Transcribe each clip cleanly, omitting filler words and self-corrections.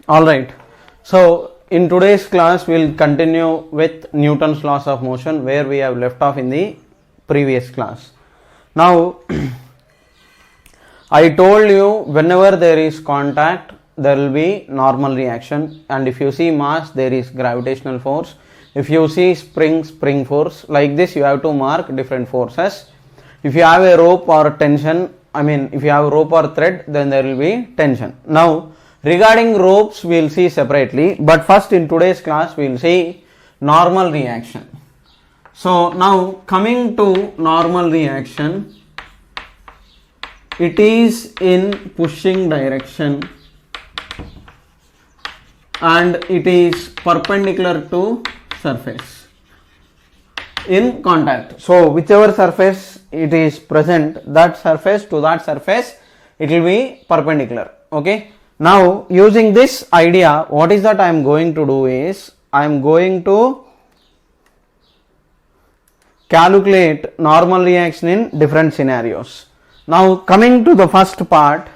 All right, so in today's class we'll continue with Newton's laws of motion where we have left off in the previous class. Now I told you whenever there is contact there will be normal reaction, and if you see mass there is gravitational force, if you see spring force. Like this you have to mark different forces. If you have a rope or tension, if you have a rope or thread, then there will be tension. Now regarding ropes we will see separately, but first in today's class we will see normal reaction. So now coming to normal reaction, it is in pushing direction and it is perpendicular to surface in contact. So whichever surface it is present, that surface to that surface it will be perpendicular. Okay. Now using this idea, what is that I am going to do is I am going to calculate normal reaction in different scenarios. Now coming to the first part,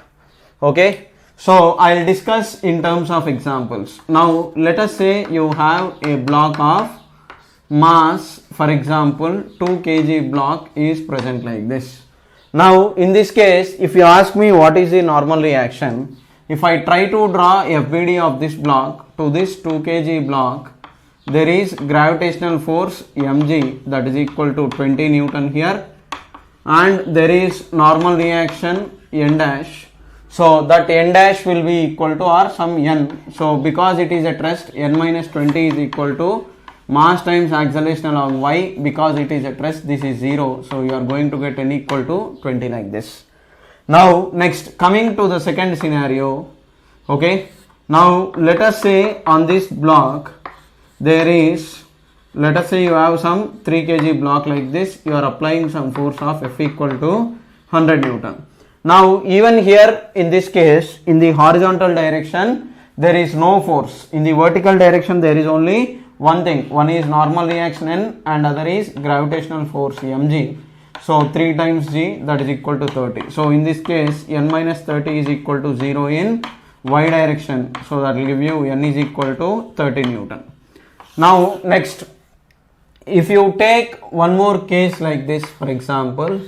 okay, so I will discuss in terms of examples. Now let us say you have a block of mass, for example 2 kg block is present like this. Now in this case, if you ask me what is the normal reaction, if I try to draw FBD of this block to this 2 kg block, there is gravitational force mg, that is equal to 20 Newton here, and there is normal reaction n dash. So that n dash will be equal to or some n. So because it is at rest, n minus 20 is equal to mass times acceleration along y. Because it is at rest, this is 0. So you are going to get n equal to 20 like this. Now next, coming to the second scenario, okay, now let us say on this block there is, let us say you have some 3 kg block like this, you are applying some force of F equal to 100 Newton. Now even here in this case, in the horizontal direction there is no force, in the vertical direction there is only one thing, one is normal reaction n and other is gravitational force mg. So 3 times g, that is equal to 30. So in this case n minus 30 is equal to 0 in y direction. So that will give you n is equal to 30 Newton. Now next, if you take one more case like this, for example,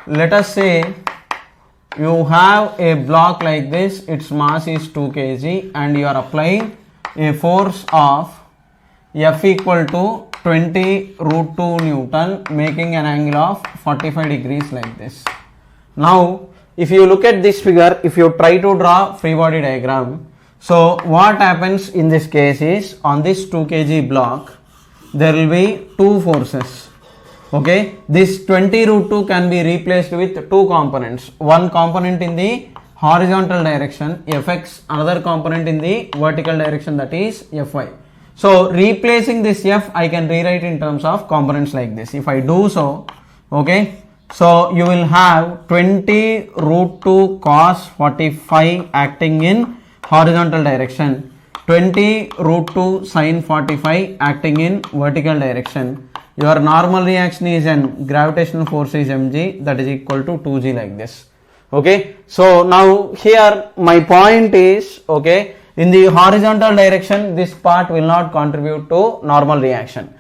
let us say you have a block like this, its mass is 2 kg and you are applying a force of F equal to 20 root 2 Newton, making an angle of 45 degrees like this. Now if you look at this figure, if you try to draw free body diagram, so what happens in this case is on this 2 kg block there will be two forces. Okay, this 20 root 2 can be replaced with two components, one component in the horizontal direction Fx, another component in the vertical direction, that is Fy. So replacing this F I can rewrite in terms of components like this. If I do so, okay, so you will have 20 root 2 cos 45 acting in horizontal direction, 20 root 2 sin 45 acting in vertical direction. Your normal reaction is n, gravitational force is mg, that is equal to 2g like this. Okay, so now here my point is, okay, in the horizontal direction this part will not contribute to normal reaction.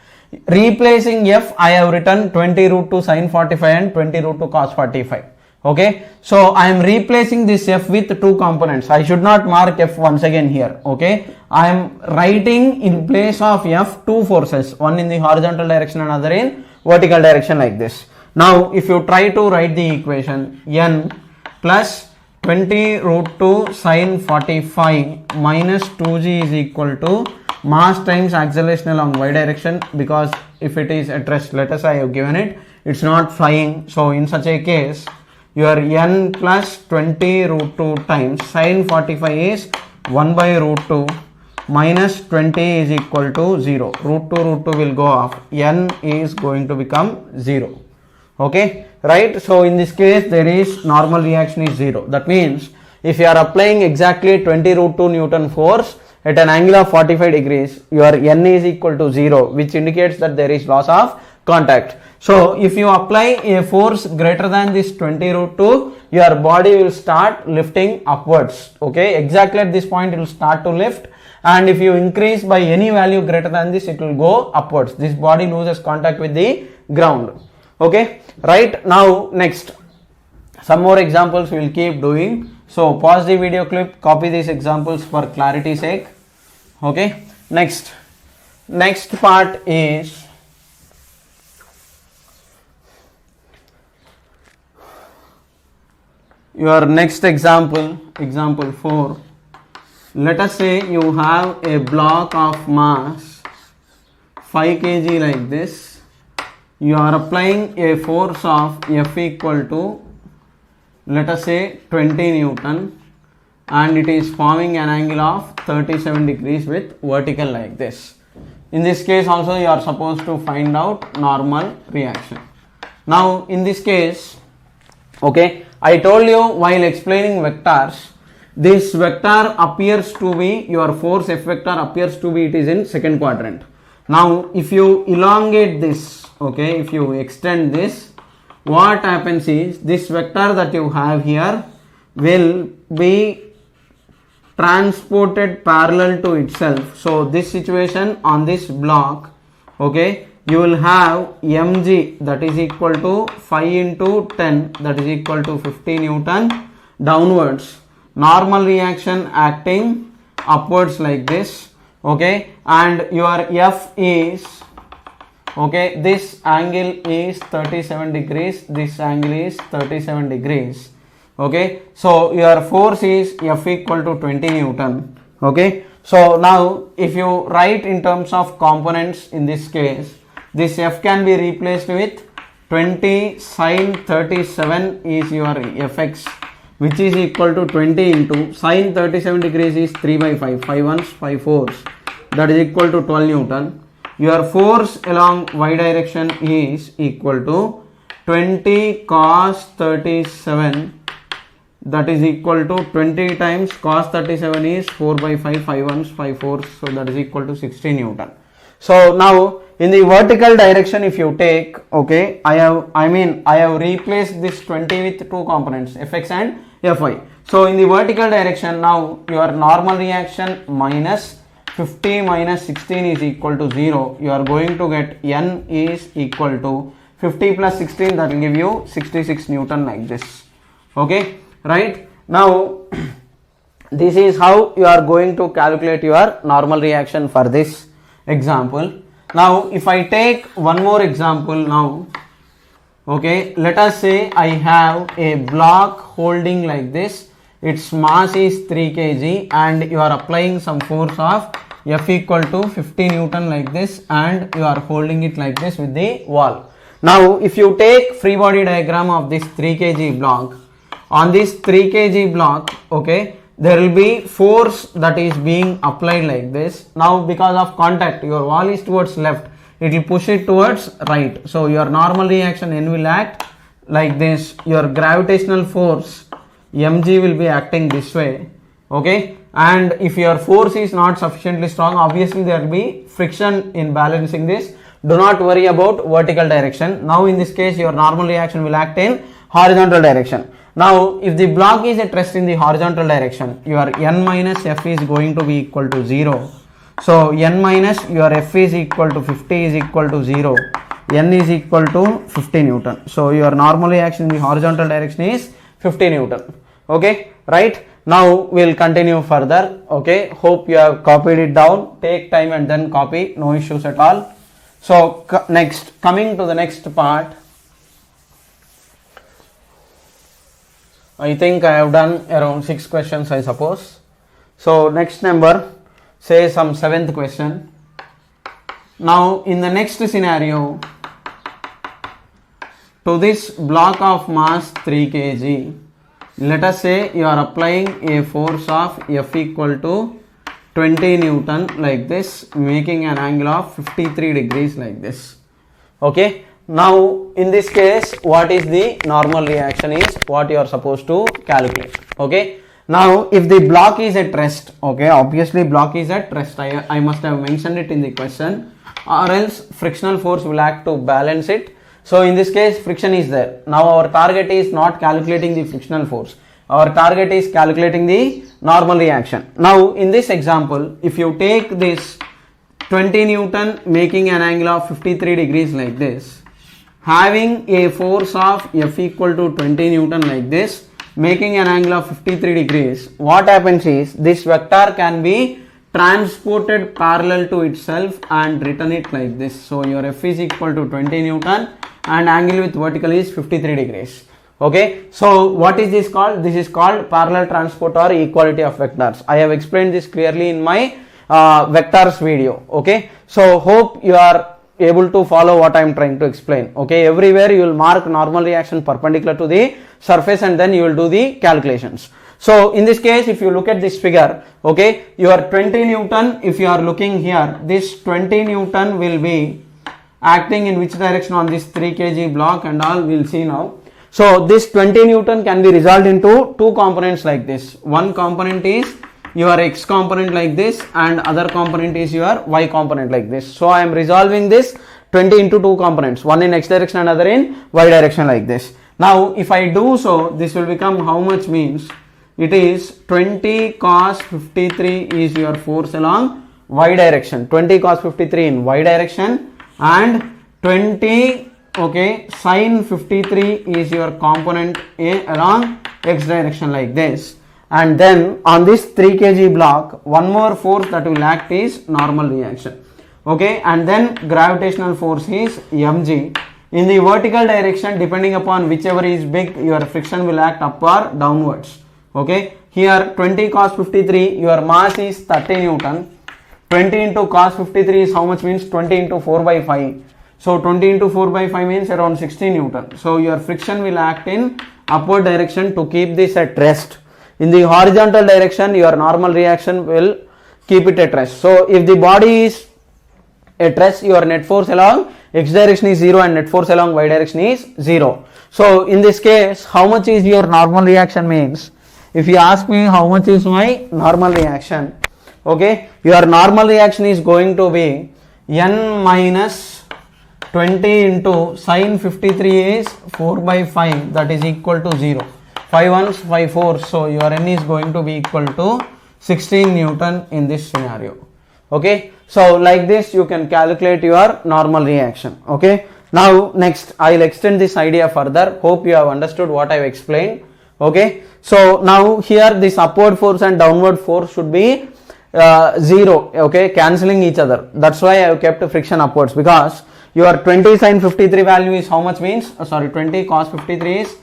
Replacing F, I have written 20 root 2 sin 45 and 20 root 2 cos 45. Okay, so I am replacing this F with two components. I should not mark F once again here. Okay, I am writing in place of F two forces, one in the horizontal direction and another in vertical direction like this. Now if you try to write the equation, n plus 20 root 2 sin 45 minus 2g is equal to mass times acceleration along y direction, because if it is at rest, let us say I have given it, it's not flying. So in such a case your n plus 20 root 2 times sin 45 is 1 by root 2 minus 20 is equal to 0. Root 2 will go off. N is going to become 0. Okay, right? So in this case, there is normal reaction is 0. That means if you are applying exactly 20 root 2 Newton force at an angle of 45 degrees, your N is equal to 0, which indicates that there is loss of contact. So if you apply a force greater than this 20 root 2, your body will start lifting upwards. Okay, exactly at this point it will start to lift, and if you increase by any value greater than this, it will go upwards. This body loses contact with the ground. Okay, right? Now next, some more examples we will keep doing. So pause the video clip, copy these examples for clarity sake. Okay, next part is your next example, example 4. Let us say you have a block of mass 5 kg like this. You are applying a force of F equal to, let us say, 20 Newton, and it is forming an angle of 37 degrees with vertical like this. In this case also you are supposed to find out normal reaction. Now in this case, okay, I told you while explaining vectors, this vector appears to be, your force F vector appears to be, it is in second quadrant. Now if you elongate this, okay, if you extend this, what happens is this vector that you have here will be transported parallel to itself. So this situation on this block, okay, you will have mg that is equal to 5 into 10, that is equal to 50 Newton downwards. Normal reaction acting upwards like this, okay, and your F is, okay, this angle is 37 degrees, this angle is 37 degrees, okay. So your force is F equal to 20 Newton, okay. So now if you write in terms of components, in this case this F can be replaced with 20 sin 37 is your Fx, which is equal to 20 into sin 37 degrees is 3 by 5, 5 ones, 5 fours, that is equal to 12 Newton. Your force along y direction is equal to 20 cos 37, that is equal to 20 times cos 37 is 4 by 5, 5 ones, 5 fours, so that is equal to 16 Newton. So now in the vertical direction if you take, okay, I have replaced this 20 with two components, Fx and Fy. So in the vertical direction now your normal reaction minus 50 minus 16 is equal to 0. You are going to get N is equal to 50 plus 16, that will give you 66 Newton like this. Okay, right? Now this is how you are going to calculate your normal reaction for this example. Now if I take one more example now, okay, let us say I have a block holding like this, its mass is 3 kg and you are applying some force of F equal to 50 Newton like this, and you are holding it like this with the wall. Now if you take free body diagram of this 3 kg block, on this 3 kg block, okay, there will be force that is being applied like this. Now because of contact, your wall is towards left, it will push it towards right. So your normal reaction N will act like this. Your gravitational force mg will be acting this way, okay, and if your force is not sufficiently strong, obviously there will be friction in balancing this. Do not worry about vertical direction. Now in this case your normal reaction will act in horizontal direction. Now if the block is at rest in the horizontal direction, your N minus F is going to be equal to 0. So N minus your F is equal to 50 is equal to 0. N is equal to 50 Newton. So your normal reaction in the horizontal direction is 50 Newton. Okay, right? Now we'll continue further. Okay, hope you have copied it down. Take time and then copy, no issues at all. So next, coming to the next part, I think I have done around 6 questions, I suppose. So next number, say some 7th question. Now in the next scenario, to this block of mass 3 kg, let us say you are applying a force of F equal to 20 Newton like this, making an angle of 53 degrees like this. Okay. Now in this case, what is the normal reaction is what you are supposed to calculate. Okay. Now if the block is at rest, okay, obviously block is at rest, I must have mentioned it in the question, or else frictional force will act to balance it. So in this case friction is there. Now our target is not calculating the frictional force, our target is calculating the normal reaction. Now in this example, if you take this 20 Newton making an angle of 53 degrees like this, having a force of F equal to 20 Newton like this, making an angle of 53 degrees, what happens is this vector can be transported parallel to itself and written it like this. So your F is equal to 20 Newton and angle with vertical is 53 degrees. Okay, so what is this called? This is called parallel transport or equality of vectors. I have explained this clearly in my vectors video. Okay, so hope you are able to follow what I am trying to explain. Okay, everywhere you will mark normal reaction perpendicular to the surface and then you will do the calculations. So in this case, if you look at this figure, okay, your 20 Newton, if you are looking here, this 20 Newton will be acting in which direction on this 3 kg block and all, we will see now. So this 20 Newton can be resolved into two components like this. One component is your x component like this and other component is your y component like this. So I am resolving this 20 into two components, one in x direction and other in y direction like this. Now if I do so, this will become how much means it is 20 cos 53 is your force along y direction, 20 cos 53 in y direction and 20 okay sin 53 is your component A along x direction like this. And then on this 3 kg block, one more force that will act is normal reaction. Okay, and then gravitational force is mg. In the vertical direction, depending upon whichever is big, your friction will act up or downwards. Okay, here 20 cos 53, your mass is 30 Newton. 20 into cos 53 is how much means 20 into 4 by 5. So 20 into 4 by 5 means around 60 Newton. So your friction will act in upward direction to keep this at rest. In the horizontal direction, your normal reaction will keep it at rest. So if the body is at rest, your net force along x direction is 0 and net force along y direction is 0. So in this case, how much is your normal reaction means, if you ask me how much is my normal reaction, okay, your normal reaction is going to be n minus 20 into sin 53 is 4 by 5, that is equal to 0. 5 ones, 5 fours, so your n is going to be equal to 16 Newton in this scenario. Okay, so like this you can calculate your normal reaction. Okay, now next I will extend this idea further. Hope you have understood what I have explained. Okay, so now here this upward force and downward force should be 0, okay, cancelling each other. That's why I have kept friction upwards, because your 20 sin 53 value is how much means, 20 cos 53 is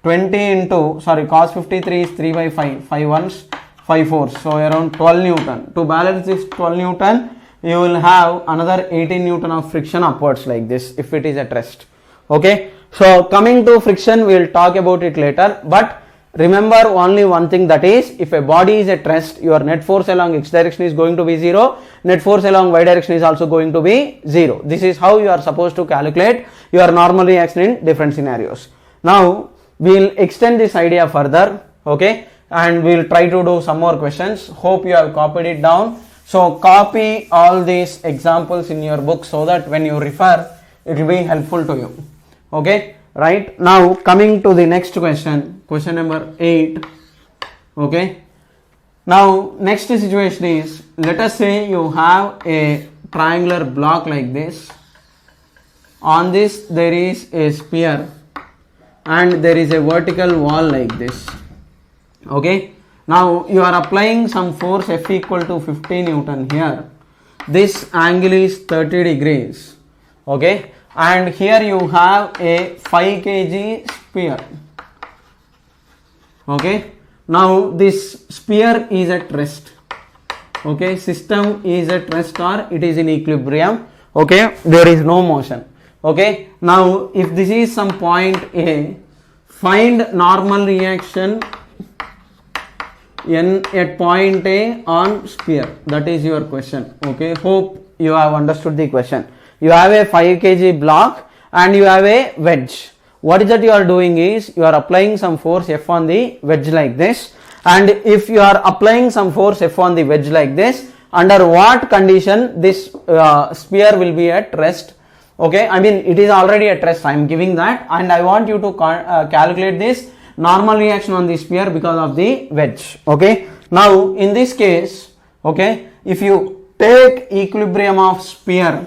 20 into, cos 53 is 3 by 5, 5 ones, 5 fours, so around 12 Newton. To balance this 12 Newton, you will have another 18 Newton of friction upwards like this if it is at rest. Okay, so coming to friction, we will talk about it later, but remember only one thing, that is, if a body is at rest, your net force along x direction is going to be 0, net force along y direction is also going to be 0. This is how you are supposed to calculate your normal reaction in different scenarios. Now we will extend this idea further, okay, and we will try to do some more questions. Hope you have copied it down. So copy all these examples in your book so that when you refer, it will be helpful to you. Okay, right, now coming to the next question, question number 8. Okay, now next situation is, let us say you have a triangular block like this. On this there is a sphere and there is a vertical wall like this. Okay, now you are applying some force F equal to 50 Newton here. This angle is 30 degrees. Okay, and here you have a 5 kg sphere. Okay, now this sphere is at rest. Okay, system is at rest or it is in equilibrium. Okay, there is no motion. Okay, now if this is some point A, find normal reaction at point A on sphere. That is your question. Okay, hope you have understood the question. You have a 5 kg block and you have a wedge. What is that you are doing is you are applying some force F on the wedge like this, and if you are applying some force F on the wedge like this, under what condition this sphere will be at rest. Okay, I mean it is already at rest, I am giving that, and I want you to calculate this normal reaction on the sphere because of the wedge. Okay, now in this case, okay, if you take equilibrium of sphere,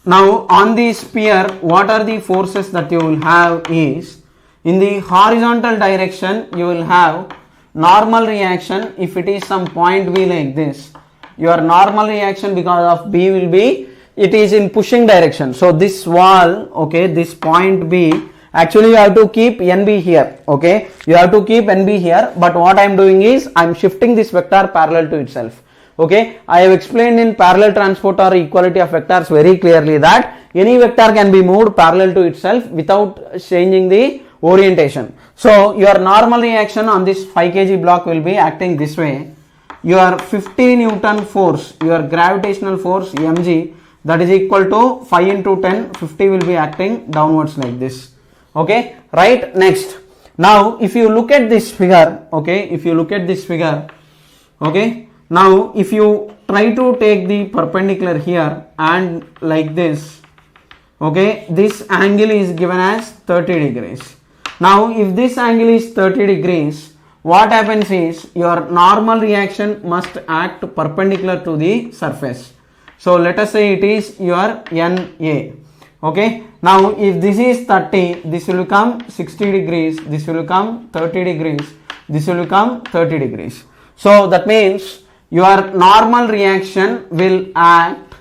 now on the sphere what are the forces that you will have is, in the horizontal direction you will have normal reaction. If it is some point B like this, your normal reaction because of B will be, it is in pushing direction. So this wall, okay, this point B, actually you have to keep NB here. Okay, you have to keep NB here, but what I am doing is I am shifting this vector parallel to itself. Okay, I have explained in parallel transport or equality of vectors very clearly that any vector can be moved parallel to itself without changing the orientation. So your normal reaction on this 5 kg block will be acting this way. Your 50 Newton force, your gravitational force mg, that is equal to 5 into 10, 50 will be acting downwards like this. Okay, right? Next, now if you look at this figure, okay, if you look at this figure, okay, now if you try to take the perpendicular here and like this, okay, this angle is given as 30 degrees. Now if this angle is 30 degrees, what happens is your normal reaction must act perpendicular to the surface. So let us say it is your NA. Okay, now if this is 30, this will become 60 degrees, this will become 30 degrees, this will become 30 degrees. So that means your normal reaction will act,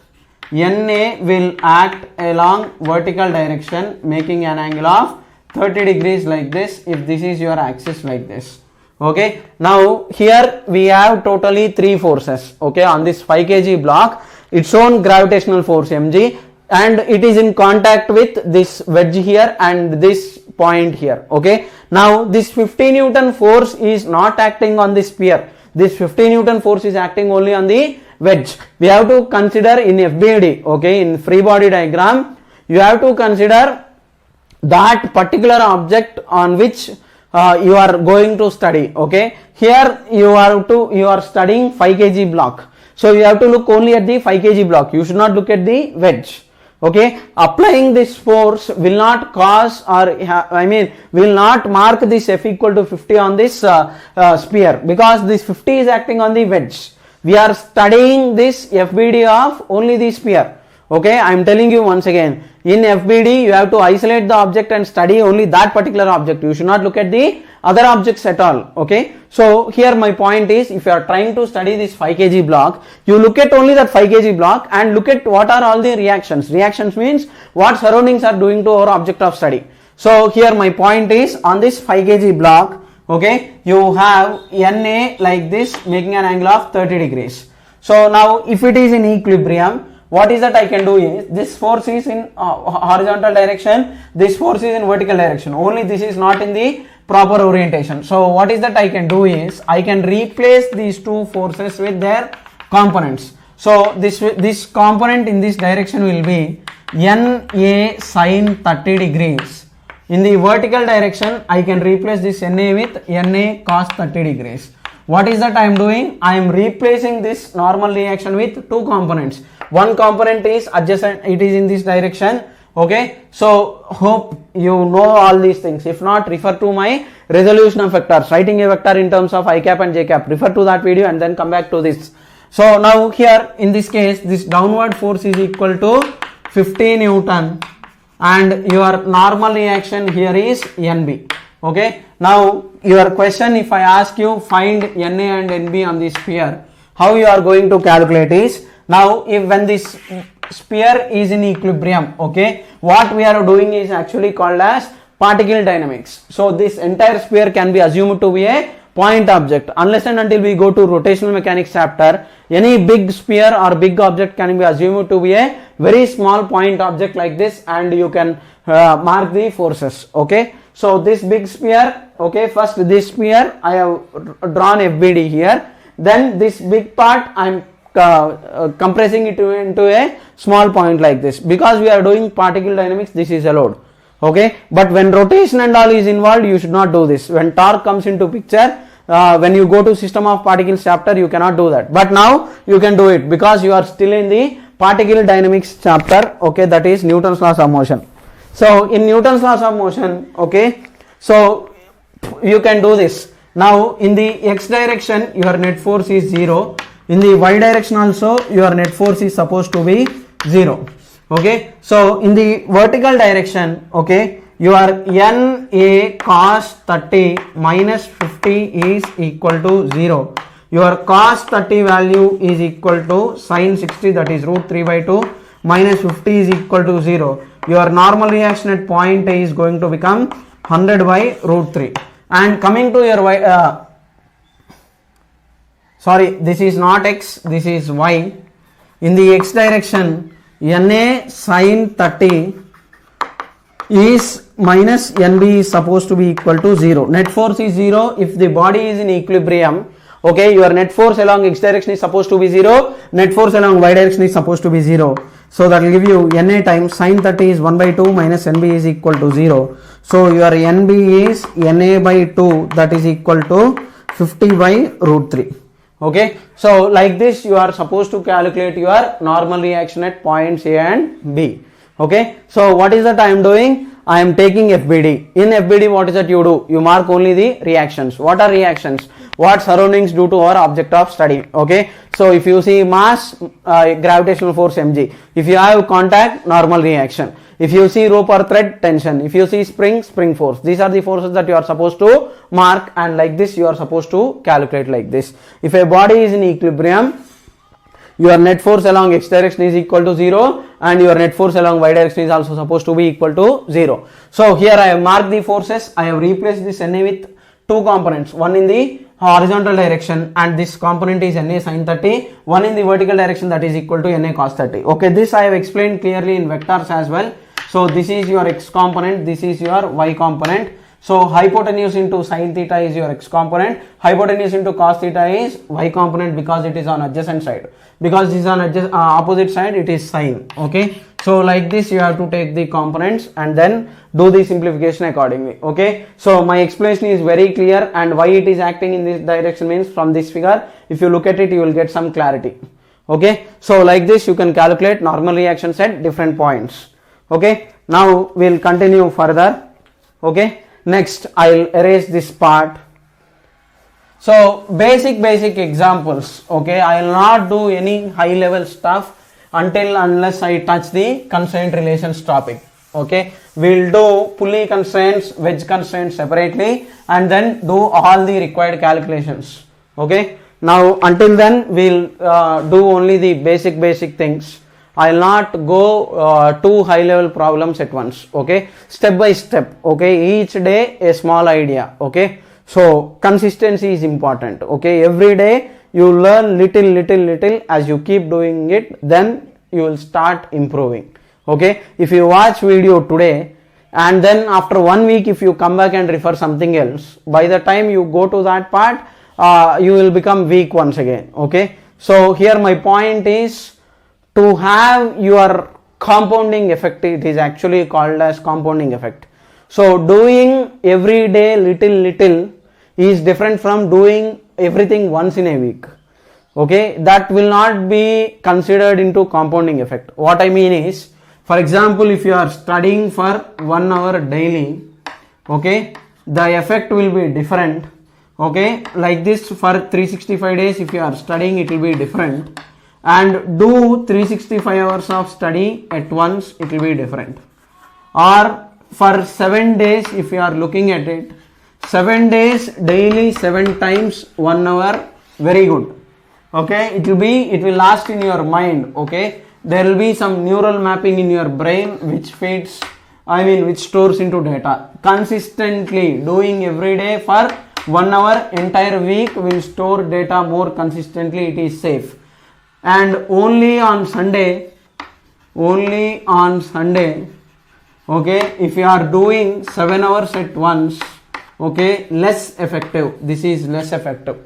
NA will act along vertical direction, making an angle of 30 degrees like this if this is your axis like this. Okay, now here we have totally 3 forces, okay, on this 5 kg block. Its own gravitational force mg, and it is in contact with this wedge here and this point here. Okay, now this 50 Newton force is not acting on the sphere. This 50 Newton force is acting only on the wedge. We have to consider in FBD, okay, in free body diagram, you have to consider that particular object on which you are going to study. Okay, here you are studying 5 kg block, so you have to look only at the 5 kg block, you should not look at the wedge. Okay, applying this force will not cause, or will not mark this F equal to 50 on this sphere, because this 50 is acting on the wedge. We are studying this FBD of only the sphere. Okay, I am telling you once again, in FBD you have to isolate the object and study only that particular object. You should not look at the other objects at all. Okay, so here my point is, if you are trying to study this 5 kg block, you look at only that 5 kg block and look at what are all the reactions. Reactions means what surroundings are doing to our object of study. So here my point is, on this 5 kg block, okay, you have NA like this making an angle of 30 degrees. So now if it is in equilibrium, what is that I can do is, this force is in horizontal direction, this force is in vertical direction, only this is not in the proper orientation. So what is that I can do is, I can replace these two forces with their components. So this component in this direction will be NA sine 30 degrees. In the vertical direction, I can replace this NA with NA cos 30 degrees. What is that I am doing? I am replacing this normal reaction with two components. One component is adjacent, it is in this direction. Okay, so hope you know all these things. If not, refer to my resolution of vectors, writing a vector in terms of I cap and j cap. Refer to that video and then come back to this. So now here in this case, this downward force is equal to 50 Newton and your normal reaction here is NB. Okay, now your question, if I ask you find NA and NB on this sphere, how you are going to calculate is, now if when this sphere is in equilibrium, okay, what we are doing is actually called as particle dynamics. So this entire sphere can be assumed to be a point object. Unless and until we go to rotational mechanics chapter, any big sphere or big object can be assumed to be a very small point object like this, and you can mark the forces. Okay, so this big sphere, okay, first this sphere I have drawn FBD here, then this big part I am compressing it into a small point like this. Because we are doing particle dynamics, this is allowed. Okay, but when rotation and all is involved, you should not do this. When torque comes into picture, when you go to system of particles chapter, you cannot do that. But now you can do it because you are still in the particle dynamics chapter. Okay, that is Newton's laws of motion. So in Newton's laws of motion, okay, so you can do this. Now in the x direction, your net force is 0. In the y direction also, your net force is supposed to be 0. Okay, so in the vertical direction, okay, your NA cos 30 minus 50 is equal to 0. Your cos 30 value is equal to sin 60, that is root 3 by 2, minus 50 is equal to 0. Your normal reaction at point A is going to become 100 by root 3. And coming to your y, sorry, this is not x, this is y. In the x direction, NA sin 30 is minus NB is supposed to be equal to 0. Net force is 0 if the body is in equilibrium. Okay, your net force along x direction is supposed to be 0. Net force along y direction is supposed to be 0. So that will give you NA times sin 30 is 1 by 2 minus NB is equal to 0. So your NB is NA by 2, that is equal to 50 by root 3. Okay, so like this you are supposed to calculate your normal reaction at points A and B. Okay, so what is that I am doing? I am taking FBD. In FBD, what is that you do? You mark only the reactions. What are reactions? What surroundings do to our object of study. Okay, so if you see mass, gravitational force mg. If you have contact, normal reaction. If you see rope or thread, tension. If you see spring, spring force. These are the forces that you are supposed to mark, and like this you are supposed to calculate like this. If a body is in equilibrium, your net force along x direction is equal to 0 and your net force along y direction is also supposed to be equal to 0. So here I have marked the forces. I have replaced this NA with two components, one in the horizontal direction and this component is NA sin 30, one in the vertical direction, that is equal to NA cos 30. Okay, this I have explained clearly in vectors as well. So this is your x component, this is your y component. So hypotenuse into sin theta is your x component, hypotenuse into cos theta is y component because it is on adjacent side. Because it is on opposite side, it is sin. Okay, so like this you have to take the components and then do the simplification accordingly. Okay, so my explanation is very clear, and why it is acting in this direction means from this figure, if you look at it, you will get some clarity. Okay, so like this you can calculate normal reactions at different points. Okay, now we will continue further. Okay, next I will erase this part. So basic examples. Okay, I will not do any high level stuff unless I touch the constraint relations topic. Okay, we will do pulley constraints, wedge constraints separately, and then do all the required calculations. Okay, now until then we will do only the basic things. I will not go to high level problems at once. Okay, step by step. Okay, each day a small idea. Okay, so consistency is important. Okay, every day you learn little as you keep doing it, then you will start improving. Okay, if you watch video today and then after 1 week if you come back and refer something else, by the time you go to that part you will become weak once again. Okay, so here my point is to have your compounding effect. It is actually called as compounding effect. So doing every day little is different from doing everything once in a week. Okay, that will not be considered into compounding effect. What I mean is, for example, if you are studying for 1 hour daily, okay, the effect will be different. Okay, like this for 365 days if you are studying, it will be different, and do 365 hours of study at once, it will be different. Or for 7 days if you are looking at it, 7 days daily 7 times 1 hour, very good. Okay, it will last in your mind. Okay, there will be some neural mapping in your brain which feeds, which stores into data. Consistently doing every day for 1 hour entire week will store data more consistently, it is safe. And only on Sunday, okay, if you are doing 7 hours at once, okay, less effective. This is less effective.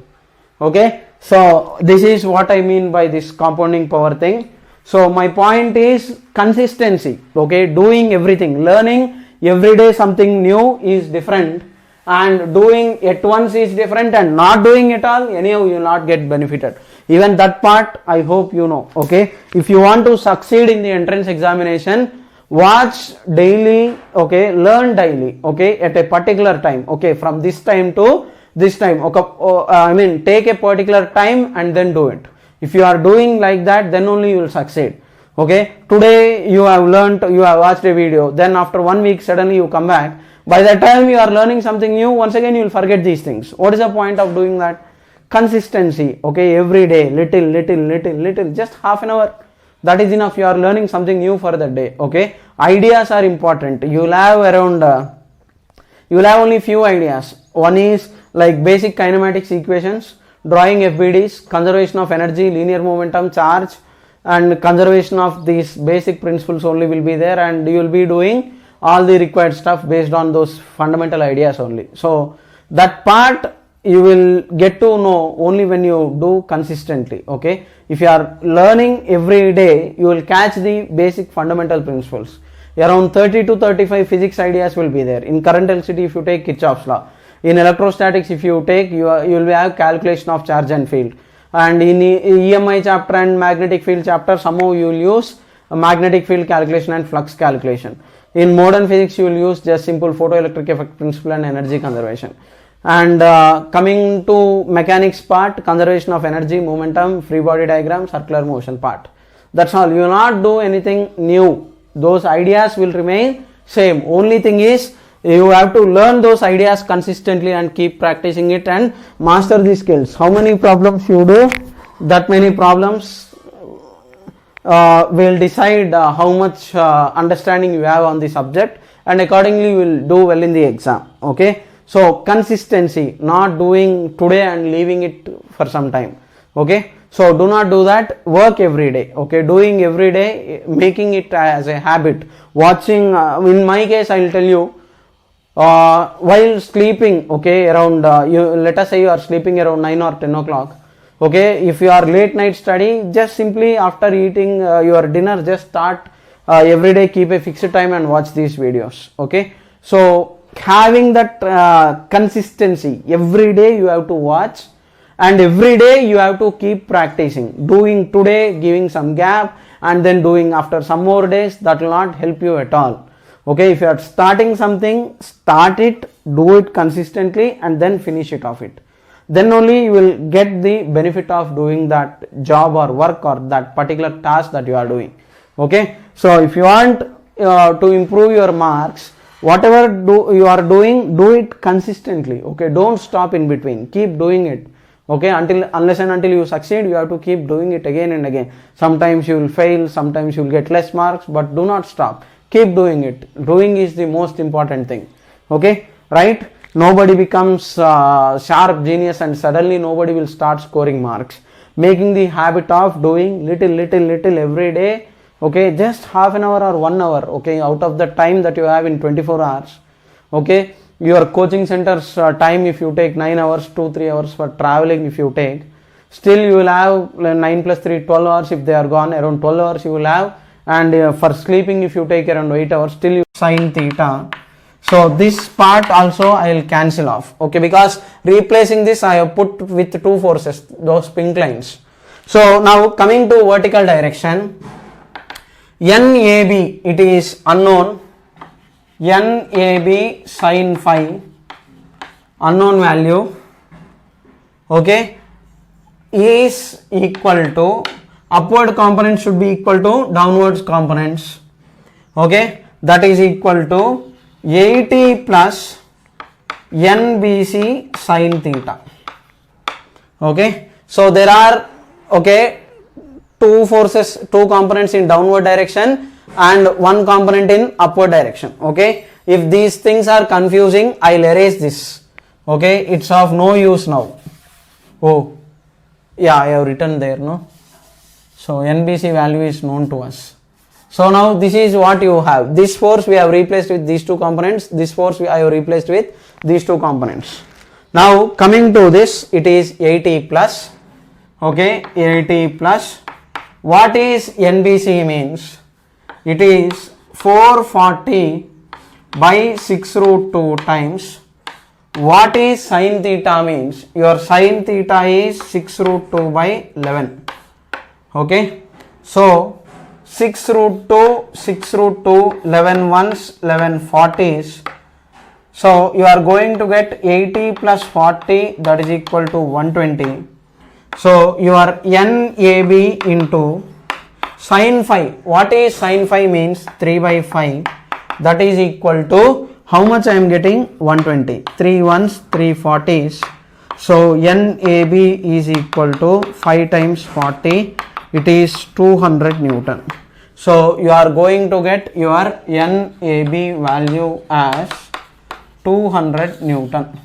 Okay, so this is what I mean by this compounding power thing. So my point is consistency. Okay, doing everything, learning every day something new is different, and doing at once is different, and not doing at all, anyhow you will not get benefited. Even that part I hope you know. Okay, if you want to succeed in the entrance examination, watch daily, okay, learn daily, okay, at a particular time, okay, from this time to this time, okay, take a particular time and then do it. If you are doing like that, then only you will succeed. Okay, today you have learned, you have watched a video, then after 1 week suddenly you come back. By the time you are learning something new, once again you will forget these things. What is the point of doing that? Consistency, okay, every day, little, just half an hour. That is enough. You are learning something new for the day. Okay, ideas are important. You will have around, you will have only few ideas. One is like basic kinematics equations, drawing FBDs, conservation of energy, linear momentum, charge, and conservation of these basic principles only will be there, and you will be doing all the required stuff based on those fundamental ideas only. So that part you will get to know only when you do consistently. Okay, if you are learning every day, you will catch the basic fundamental principles. Around 30 to 35 physics ideas will be there. In current electricity, if you take Kirchhoff's law. In electrostatics, if you take, you will have calculation of charge and field. And in EMI chapter and magnetic field chapter, somehow you will use a magnetic field calculation and flux calculation. In modern physics, you will use just simple photoelectric effect principle and energy conservation. And coming to mechanics part, conservation of energy, momentum, free body diagram, circular motion part. That's all. You will not do anything new. Those ideas will remain same. Only thing is you have to learn those ideas consistently and keep practicing it and master the skills. How many problems you do, that many problems will decide how much understanding you have on the subject, and accordingly you will do well in the exam. Okay, so consistency, not doing today and leaving it for some time. Okay, so do not do that. Work every day. Okay, doing every day, making it as a habit. Watching, in my case I will tell you, while sleeping, okay, around let us say you are sleeping around 9 or 10 o'clock. Okay, if you are late night study, just simply after eating your dinner, just start every day, keep a fixed time and watch these videos. Okay, so having that consistency, every day you have to watch, and every day you have to keep practicing. Doing today, giving some gap, and then doing after some more days, that will not help you at all. Okay, if you are starting something, start it, do it consistently, and then finish it off it. Then only you will get the benefit of doing that job or work or that particular task that you are doing. Okay, so if you want to improve your marks, whatever you are doing, do it consistently. Okay, don't stop in between, keep doing it. Okay, unless and until you succeed, you have to keep doing it again and again. Sometimes you will fail, sometimes you will get less marks, but do not stop. Keep doing it. Doing is the most important thing. Okay, right? Nobody becomes sharp genius and suddenly nobody will start scoring marks. Making the habit of doing little every day. Okay, just half an hour or 1 hour. Okay, out of the time that you have in 24 hours. Okay, your coaching center's time, if you take 9 hours, 2-3 hours for traveling, if you take, still you will have 9 plus 3, 12 hours. If they are gone, around 12 hours you will have. And for sleeping, if you take around 8 hours, still you sin theta. So this part also I will cancel off. Okay, because replacing this I have put with two forces, those pink lines. So now coming to vertical direction, NAB, it is unknown. NAB sin phi, unknown value, okay, is equal to, upward component should be equal to downwards components. Okay, that is equal to 80 plus NBC sin theta. Okay, so there are, okay, two forces, two components in downward direction and one component in upward direction. Okay, if these things are confusing, I'll erase this. Okay, it's of no use now. Oh, yeah, I have written there, no? So NBC value is known to us. So now this is what you have. This force we have replaced with these two components. This force I have replaced with these two components. Now coming to this, it is 80 plus. Okay, 80 plus. What is NBC means? It is 440 by 6 root 2 times. What is sin theta means? Your sin theta is 6 root 2 by 11. Okay, so 6 root 2, 6 root 2, 11 ones, 11 40s. So you are going to get 80 plus 40, that is equal to 120. So your NAB into sin phi. What is sin phi means? 3 by 5. That is equal to how much I am getting? 120. 3 ones, 3 40s. So NAB is equal to 5 times 40. It is 200 Newton. So you are going to get your NAB value as 200 Newton.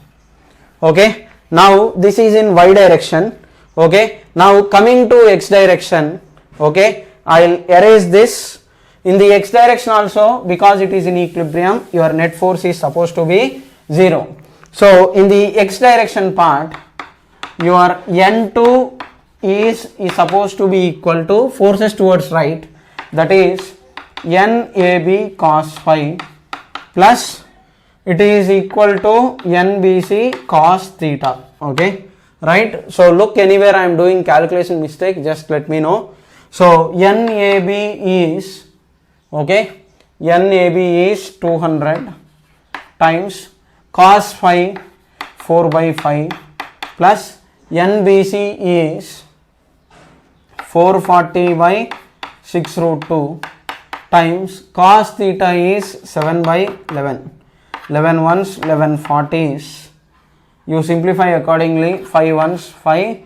Okay. Now this is in y direction. Okay. Now coming to x direction. Okay. I will erase this. In the x direction also, because it is in equilibrium, your net force is supposed to be 0. So in the x direction part, your N2 is supposed to be equal to forces towards right, that is NAB cos phi plus it is equal to NBC cos theta. Okay, right? So look, anywhere I am doing calculation mistake, just let me know. So NAB is, okay, NAB is 200 times cos phi 4 by 5 plus NBC is 440 by 6 root 2 times cos theta is 7 by 11. 11 ones, 11 40s. You simplify accordingly. 5 ones, 5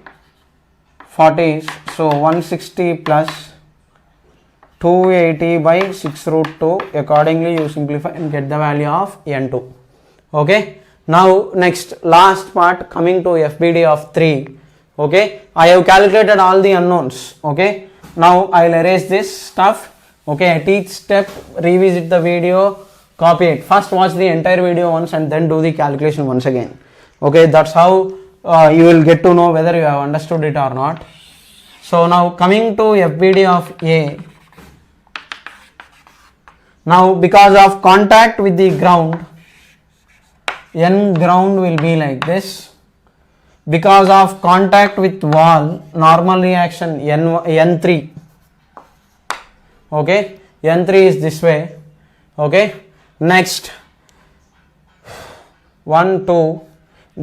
40s. So 160 plus 280 by 6 root 2. Accordingly you simplify and get the value of N2. Okay. Now next last part, coming to FBD of 3. Okay. I have calculated all the unknowns. Okay. Now I will erase this stuff. Okay. At each step revisit the video, copy it. First watch the entire video once and then do the calculation once again. Okay. That's how you will get to know whether you have understood it or not. So now coming to FBD of A. Now because of contact with the ground, N ground will be like this. Because of contact with wall, normal reaction N3. Okay, N3 is this way. Okay, next 1, 2,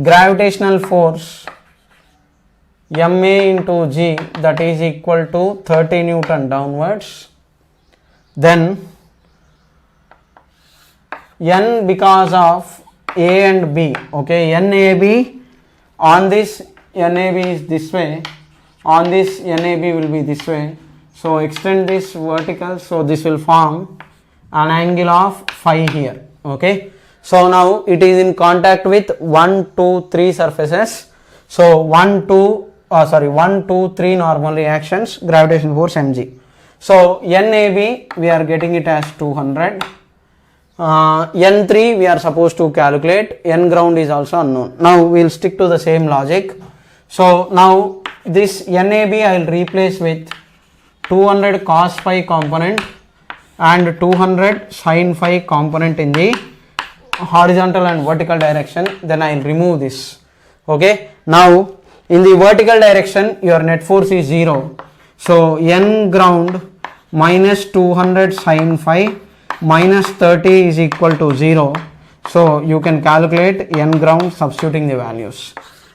gravitational force MA into G, that is equal to 30 Newton downwards. Then N because of A and B. Okay, NAB, on this NAB is this way, on this NAB will be this way. So extend this vertical, so this will form an angle of phi here. Okay, so now it is in contact with 1, 2, 3 surfaces. So 1, 2, 3 normal reactions, gravitation force mg. So NAB we are getting it as 200. N3 we are supposed to calculate. N ground is also unknown. Now we will stick to the same logic. So now this NAB I will replace with 200 cos phi component and 200 sin phi component in the horizontal and vertical direction. Then I will remove this. Okay. Now in the vertical direction your net force is 0. So N ground minus 200 sin phi minus 30 is equal to 0. So you can calculate N ground substituting the values.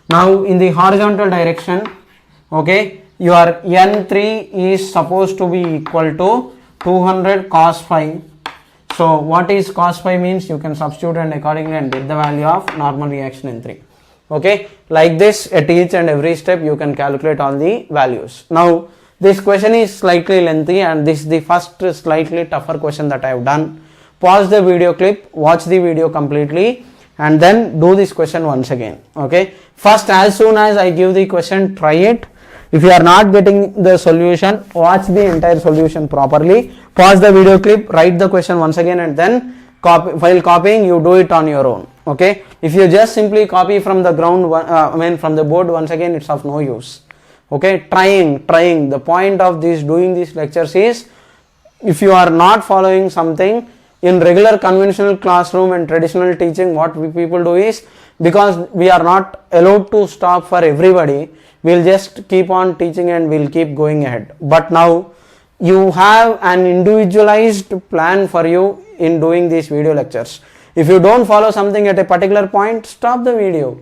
Now in the horizontal direction, okay, your N3 is supposed to be equal to 200 cos phi. So what is cos phi means? You can substitute and accordingly and get the value of normal reaction N3. Okay, like this at each and every step you can calculate all the values. Now this question is slightly lengthy and this is the first slightly tougher question that I have done. Pause the video clip, watch the video completely and then do this question once again. Okay, first, as soon as I give the question, try it. If you are not getting the solution, watch the entire solution properly, pause the video clip, write the question once again, and then copy. While copying, you do it on your own. Okay, if you just simply copy from the ground, from the board once again, it's of no use. Okay, trying. The point of this doing these lectures is, if you are not following something in regular conventional classroom and traditional teaching, what we people do is, because we are not allowed to stop for everybody, we'll just keep on teaching and we'll keep going ahead. But now you have an individualized plan for you in doing these video lectures. If you don't follow something at a particular point, stop the video.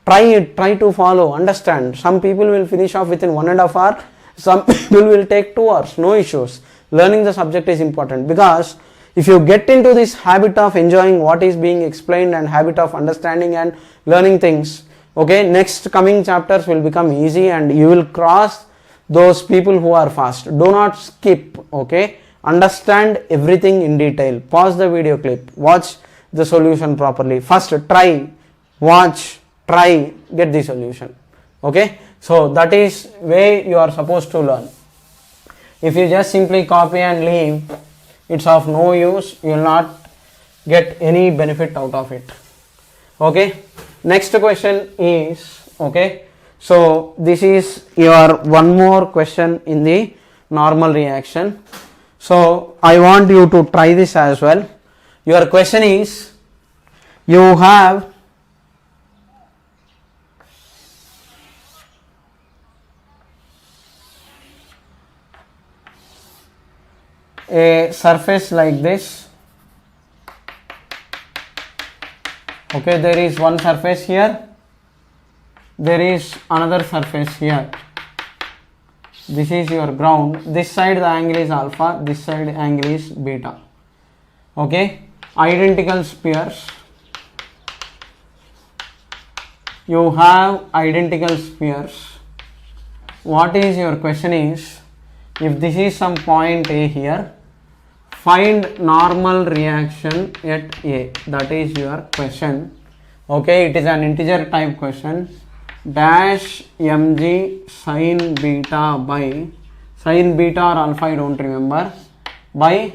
Try it, try to follow, understand. Some people will finish off within 1.5 hours, some people will take 2 hours, no issues. Learning the subject is important, because if you get into this habit of enjoying what is being explained and habit of understanding and learning things, okay, next coming chapters will become easy and you will cross those people who are fast. Do not skip, okay, understand everything in detail. Pause the video clip, watch the solution properly. First try, watch, try, get the solution. Okay, so that is way you are supposed to learn. If you just simply copy and leave, it's of no use. You will not get any benefit out of it. Okay, next question is, okay, so this is your one more question in the normal reaction. So I want you to try this as well. Your question is, you have a surface like this. Okay, there is one surface here, there is another surface here. This is your ground. This side the angle is alpha, this side angle is beta. Okay, identical spheres. You have identical spheres. What is your question is, if this is some point A here, find normal reaction at A. That is your question. Okay, it is an integer type question. Dash mg sin beta by, sin beta or alpha I don't remember, by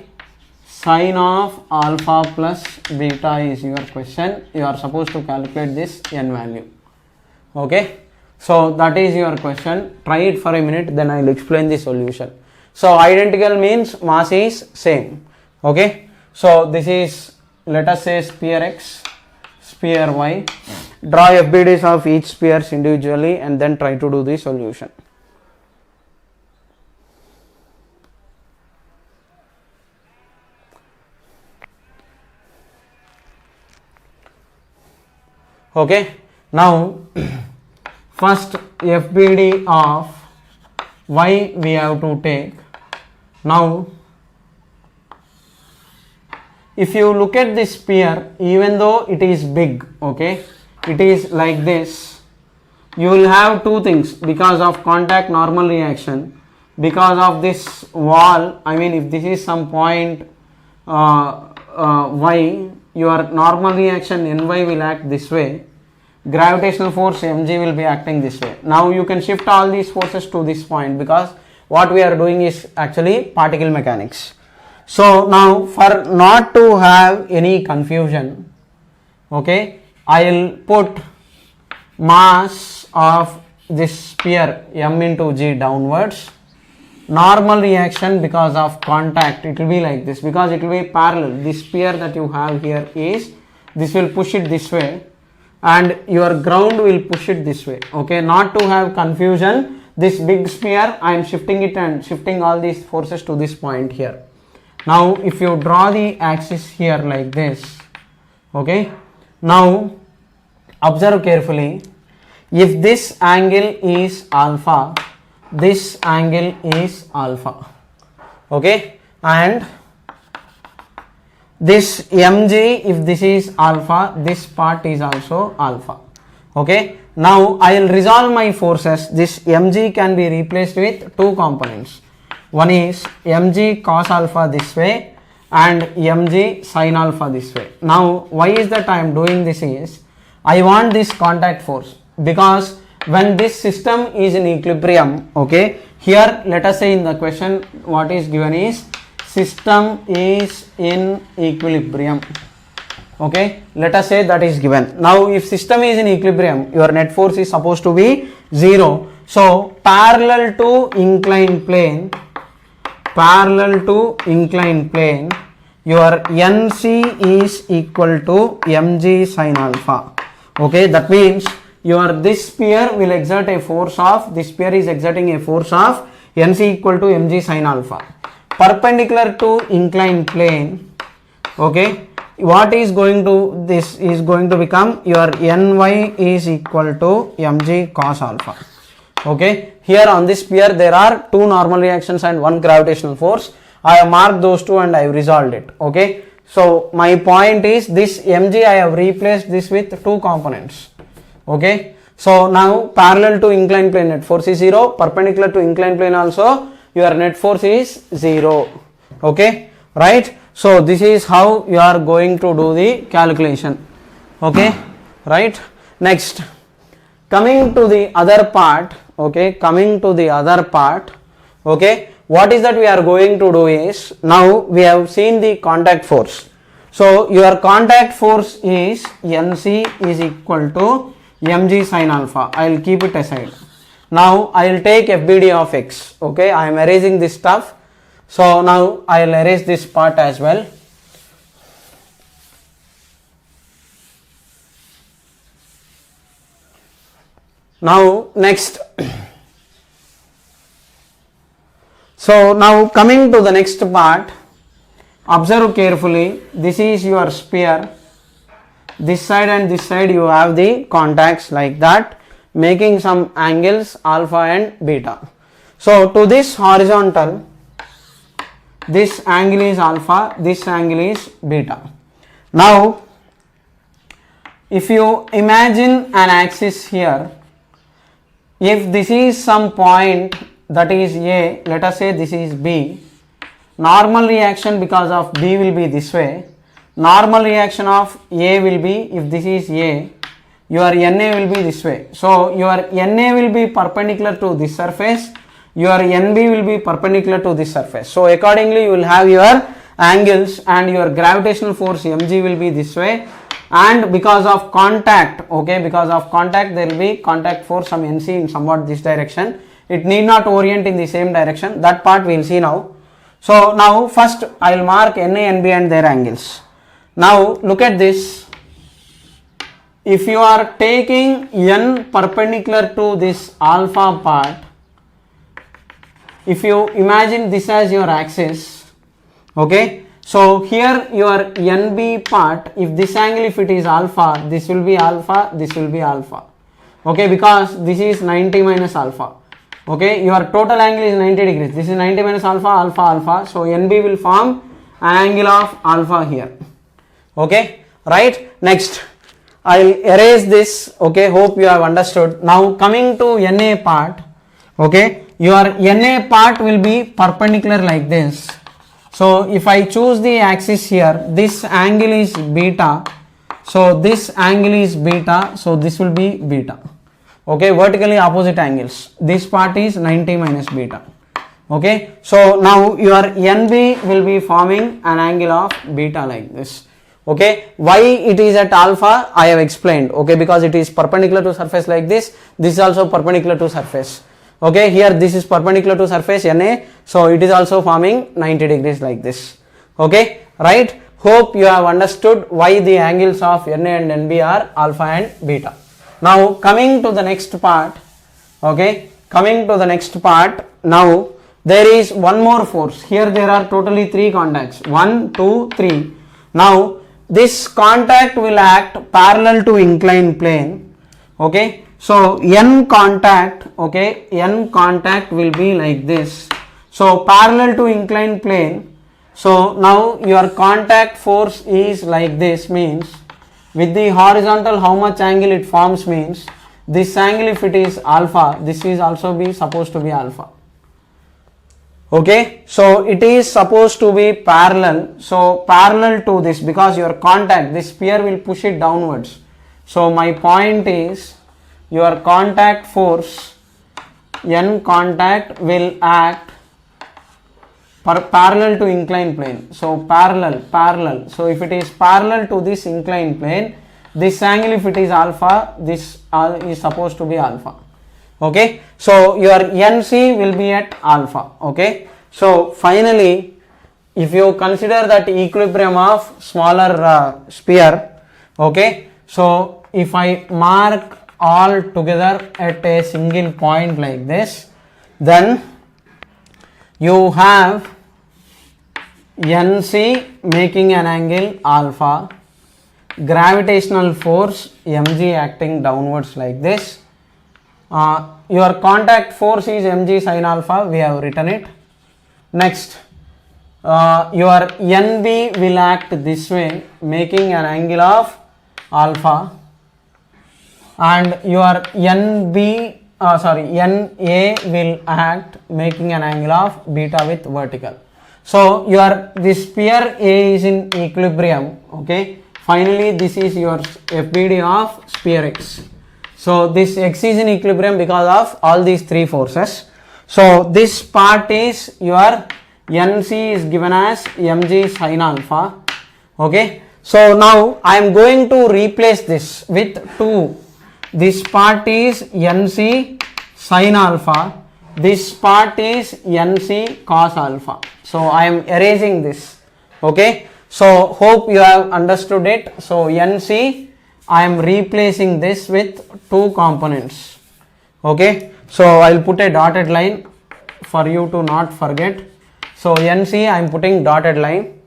sin of alpha plus beta is your question. You are supposed to calculate this n value. Okay, so that is your question. Try it for a minute, then I will explain the solution. So identical means mass is same. Okay, so this is, let us say, sphere X, sphere Y. Draw FBDs of each spheres individually and then try to do the solution. Okay, now first FBD of Y we have to take. Now if you look at this sphere, even though it is big, okay, it is like this, you will have two things, because of contact normal reaction, because of this wall, I mean if this is some point Y, your normal reaction Ny will act this way, gravitational force Mg will be acting this way. Now you can shift all these forces to this point, because what we are doing is actually particle mechanics. So now, for not to have any confusion, okay, I will put mass of this sphere m into g downwards. Normal reaction because of contact, it will be like this, because it will be parallel. This sphere that you have here is, this will push it this way and your ground will push it this way. Okay, not to have confusion, this big sphere I am shifting it and shifting all these forces to this point here. Now if you draw the axis here like this, okay, now observe carefully. If this angle is alpha, this angle is alpha, okay, and this mg, if this is alpha, this part is also alpha. Okay, now I will resolve my forces. This mg can be replaced with two components. One is mg cos alpha this way and mg sine alpha this way. Now why is that I am doing this is I want this contact force, because when this system is in equilibrium, okay, here let us say in the question what is given is system is in equilibrium, okay, let us say that is given. Now if system is in equilibrium, your net force is supposed to be 0. So parallel to inclined plane, your NC is equal to mg sine alpha. Okay, that means your this sphere will exert a force of, this sphere is exerting a force of NC equal to mg sine alpha. Perpendicular to inclined plane, okay, what is going to, this is going to become your Ny is equal to mg cos alpha. Okay, here on this sphere there are two normal reactions and one gravitational force. I have marked those two and I have resolved it. Okay, so my point is this mg I have replaced this with two components. Okay, so now parallel to inclined plane net force is 0, perpendicular to inclined plane also your net force is 0. Okay, right. So this is how you are going to do the calculation. Okay, right. Next, coming to the other part, okay, okay, what is that we are going to do is, now we have seen the contact force. So your contact force is NC is equal to mg sine alpha. I will keep it aside. Now I will take FBD of x. Okay, I am erasing this stuff. So now I will erase this part as well. Now next, so now coming to the next part, observe carefully. This is your sphere. This side and this side you have the contacts like that, making some angles alpha and beta. So to this horizontal, this angle is alpha, this angle is beta. Now if you imagine an axis here, if this is some point that is A, let us say this is B, normal reaction because of B will be this way, normal reaction of A will be, if this is A, your NA will be this way. So your NA will be perpendicular to this surface, your NB will be perpendicular to this surface. So accordingly you will have your angles and your gravitational force mg will be this way, and because of contact, okay, because of contact there will be contact force some NC in somewhat this direction. It need not orient in the same direction, that part we will see now. So now first I will mark NA, NB and their angles. Now look at this. If you are taking N perpendicular to this alpha part, if you imagine this as your axis, okay, so here your NB part, if this angle, if it is alpha, this will be alpha, this will be alpha, okay, because this is 90 minus alpha, okay, your total angle is 90 degrees, this is 90 minus alpha, alpha, alpha, so NB will form an angle of alpha here, okay, right. Next, I will erase this, okay, hope you have understood. Now coming to NA part, okay, your NA part will be perpendicular like this. So if I choose the axis here, this angle is beta, so this angle is beta, so this will be beta, okay, vertically opposite angles. This part is 90 minus beta, okay. So now your NB will be forming an angle of beta like this, okay. Why it is at alpha I have explained, okay, because it is perpendicular to surface like this, this is also perpendicular to surface, okay, here this is perpendicular to surface NA, so it is also forming 90 degrees like this, okay, right. Hope you have understood why the angles of NA and NB are alpha and beta. Now coming to the next part, okay, coming to the next part, now there is one more force. Here there are totally 3 contacts, 1, 2, 3. Now this contact will act parallel to inclined plane, okay. So N contact, okay, N contact will be like this. So parallel to inclined plane. So now your contact force is like this, means with the horizontal how much angle it forms, means this angle if it is alpha, this is also be supposed to be alpha, Okay, so it is supposed to be parallel. So parallel to this, because your contact, this sphere will push it downwards. So my point is your contact force N contact will act parallel to inclined plane. So parallel. So if it is parallel to this inclined plane, this angle, if it is alpha, this is supposed to be alpha. Okay, so your NC will be at alpha. Okay, so finally, if you consider that equilibrium of smaller sphere, okay, so if I mark all together at a single point like this, then you have NC making an angle alpha, gravitational force mg acting downwards like this. Your contact force is mg sin alpha, we have written it. Next, your NB will act this way, making an angle of alpha, and your NA will act making an angle of beta with vertical. So your this sphere A is in equilibrium. Okay, finally this is your FBD of sphere X. So this X is in equilibrium because of all these three forces. So this part is your NC is given as mg sin alpha. Okay, so now I am going to replace this with 2. This part is NC sin alpha, this part is NC cos alpha. So I am erasing this. Okay, so hope you have understood it. So NC, I am replacing this with 2 components. Okay, so I will put a dotted line for you to not forget. So NC, I am putting dotted line.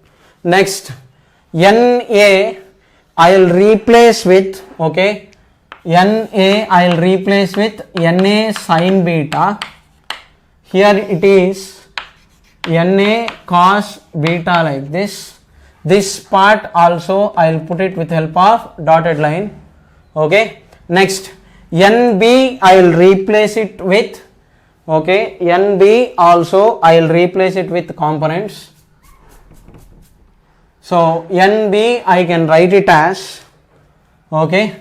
Next, NA I will replace with, okay, NA I will replace with NA sin beta. Here it is NA cos beta like this. This part also I will put it with help of dotted line. Okay, next NB I will replace it with, okay, NB also I will replace it with components. So NB I can write it as, okay,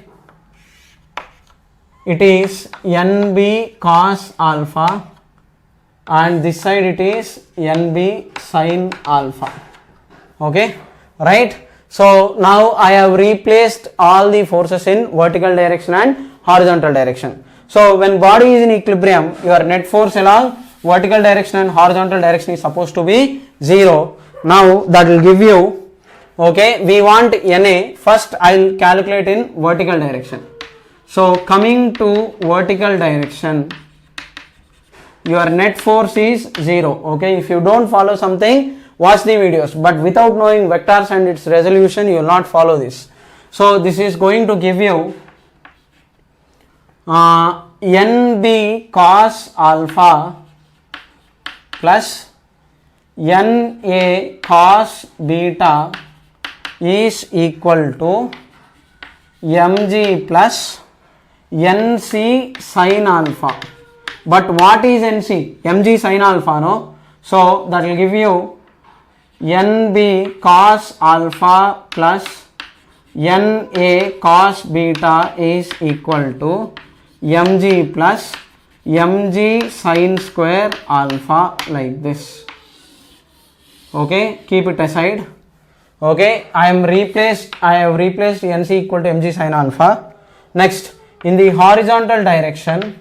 it is NB cos alpha, and this side it is NB sin alpha. Okay, right? So now I have replaced all the forces in vertical direction and horizontal direction. So when body is in equilibrium, your net force along vertical direction and horizontal direction is supposed to be 0. Now that will give you, okay, we want NA. First I will calculate in vertical direction. So coming to vertical direction, your net force is 0. Okay, if you don't follow something, watch the videos, but without knowing vectors and its resolution, you will not follow this. So this is going to give you NB cos alpha plus NA cos beta is equal to mg plus NC sin alpha. But what is NC? mg sin alpha, no? So that will give you NB cos alpha plus NA cos beta is equal to mg plus mg sin square alpha like this. Okay, keep it aside. Okay, I have replaced NC equal to mg sin alpha. Next, in the horizontal direction,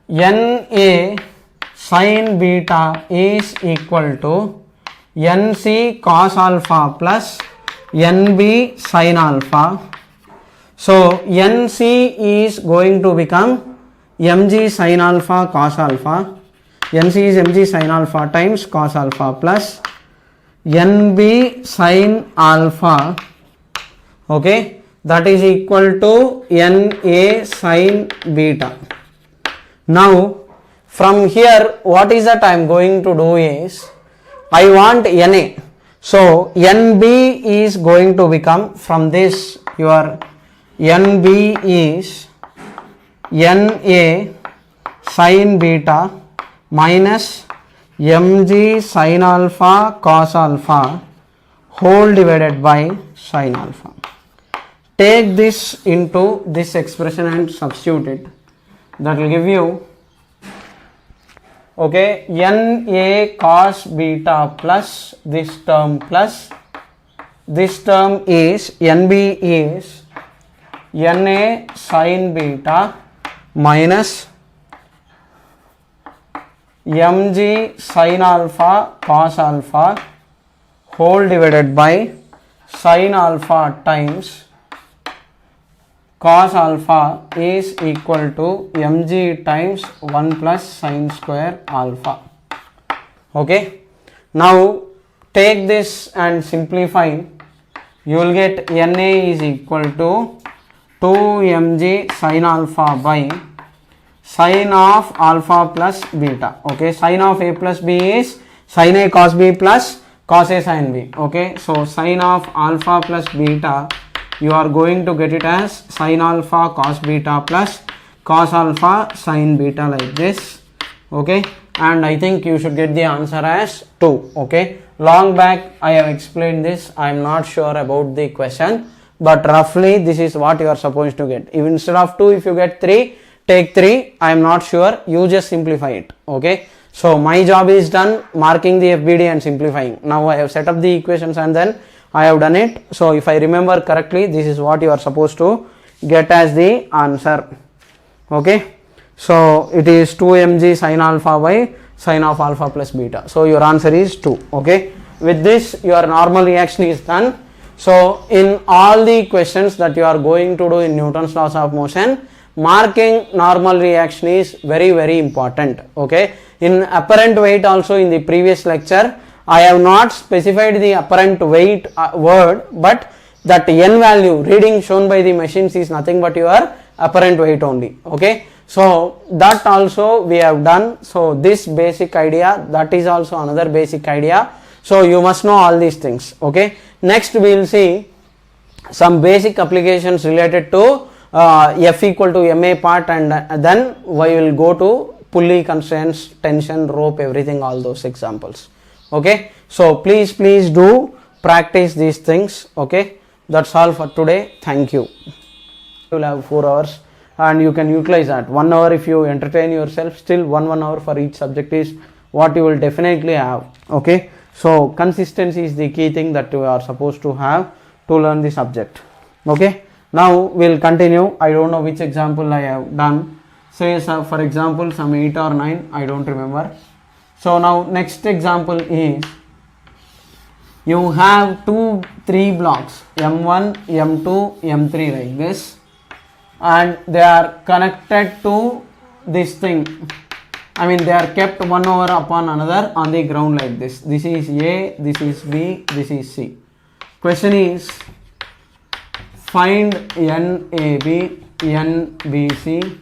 NA sin beta is equal to NC cos alpha plus NB sin alpha. So NC is going to become mg sin alpha cos alpha. NC is mg sin alpha times cos alpha plus NB sin alpha. Okay, that is equal to NA sin beta. Now from here, what is that I am going to do is, I want NA. So NB is going to become, from this your NB is NA sin beta minus mg sin alpha cos alpha whole divided by sin alpha. Take this into this expression and substitute it. That will give you, okay, NA cos beta plus this term is NB is NA sin beta minus mg sin alpha cos alpha whole divided by sin alpha times cos alpha is equal to mg times 1 plus sin square alpha. Okay, now take this and simplify. You will get Na is equal to 2 mg sin alpha by sin of alpha plus beta. Okay, sin of a plus b is sin a cos b plus cos a sin b. Okay, so sin of alpha plus beta, you are going to get it as sin alpha cos beta plus cos alpha sin beta, like this. Okay, and I think you should get the answer as 2. Okay, long back I have explained this. I am not sure about the question, but roughly this is what you are supposed to get. If instead of 2, if you get 3, take 3. I am not sure, you just simplify it. Okay, so my job is done marking the FBD and simplifying. Now I have set up the equations and then I have done it. So if I remember correctly, this is what you are supposed to get as the answer. Okay, so it is 2 mg sin alpha by sin of alpha plus beta. So your answer is 2. Okay, with this your normal reaction is done. So in all the questions that you are going to do in Newton's laws of motion, marking normal reaction is very important. Okay, in apparent weight also in the previous lecture I have not specified the apparent weight word, but that n value reading shown by the machines is nothing but your apparent weight only. Okay, so that also we have done. So this basic idea, that is also another basic idea. So you must know all these things. Okay, next we will see some basic applications related to F equal to ma part, and then we will go to pulley constraints, tension, rope, everything, all those examples. Okay, so please do practice these things. Okay, that's all for today. Thank you. You will have 4 hours and you can utilize that. 1 hour if you entertain yourself, still 1 hour for each subject is what you will definitely have. Okay, so consistency is the key thing that you are supposed to have to learn the subject. Okay, now we'll continue. I don't know which example I have done. Say for example some 8 or 9, I don't remember. So now next example is, you have 3 blocks M1, M2, M3 like this, and they are connected to this thing. I mean they are kept one over upon another on the ground like this. This is A, this is B, this is C. Question is, find NAB, NBC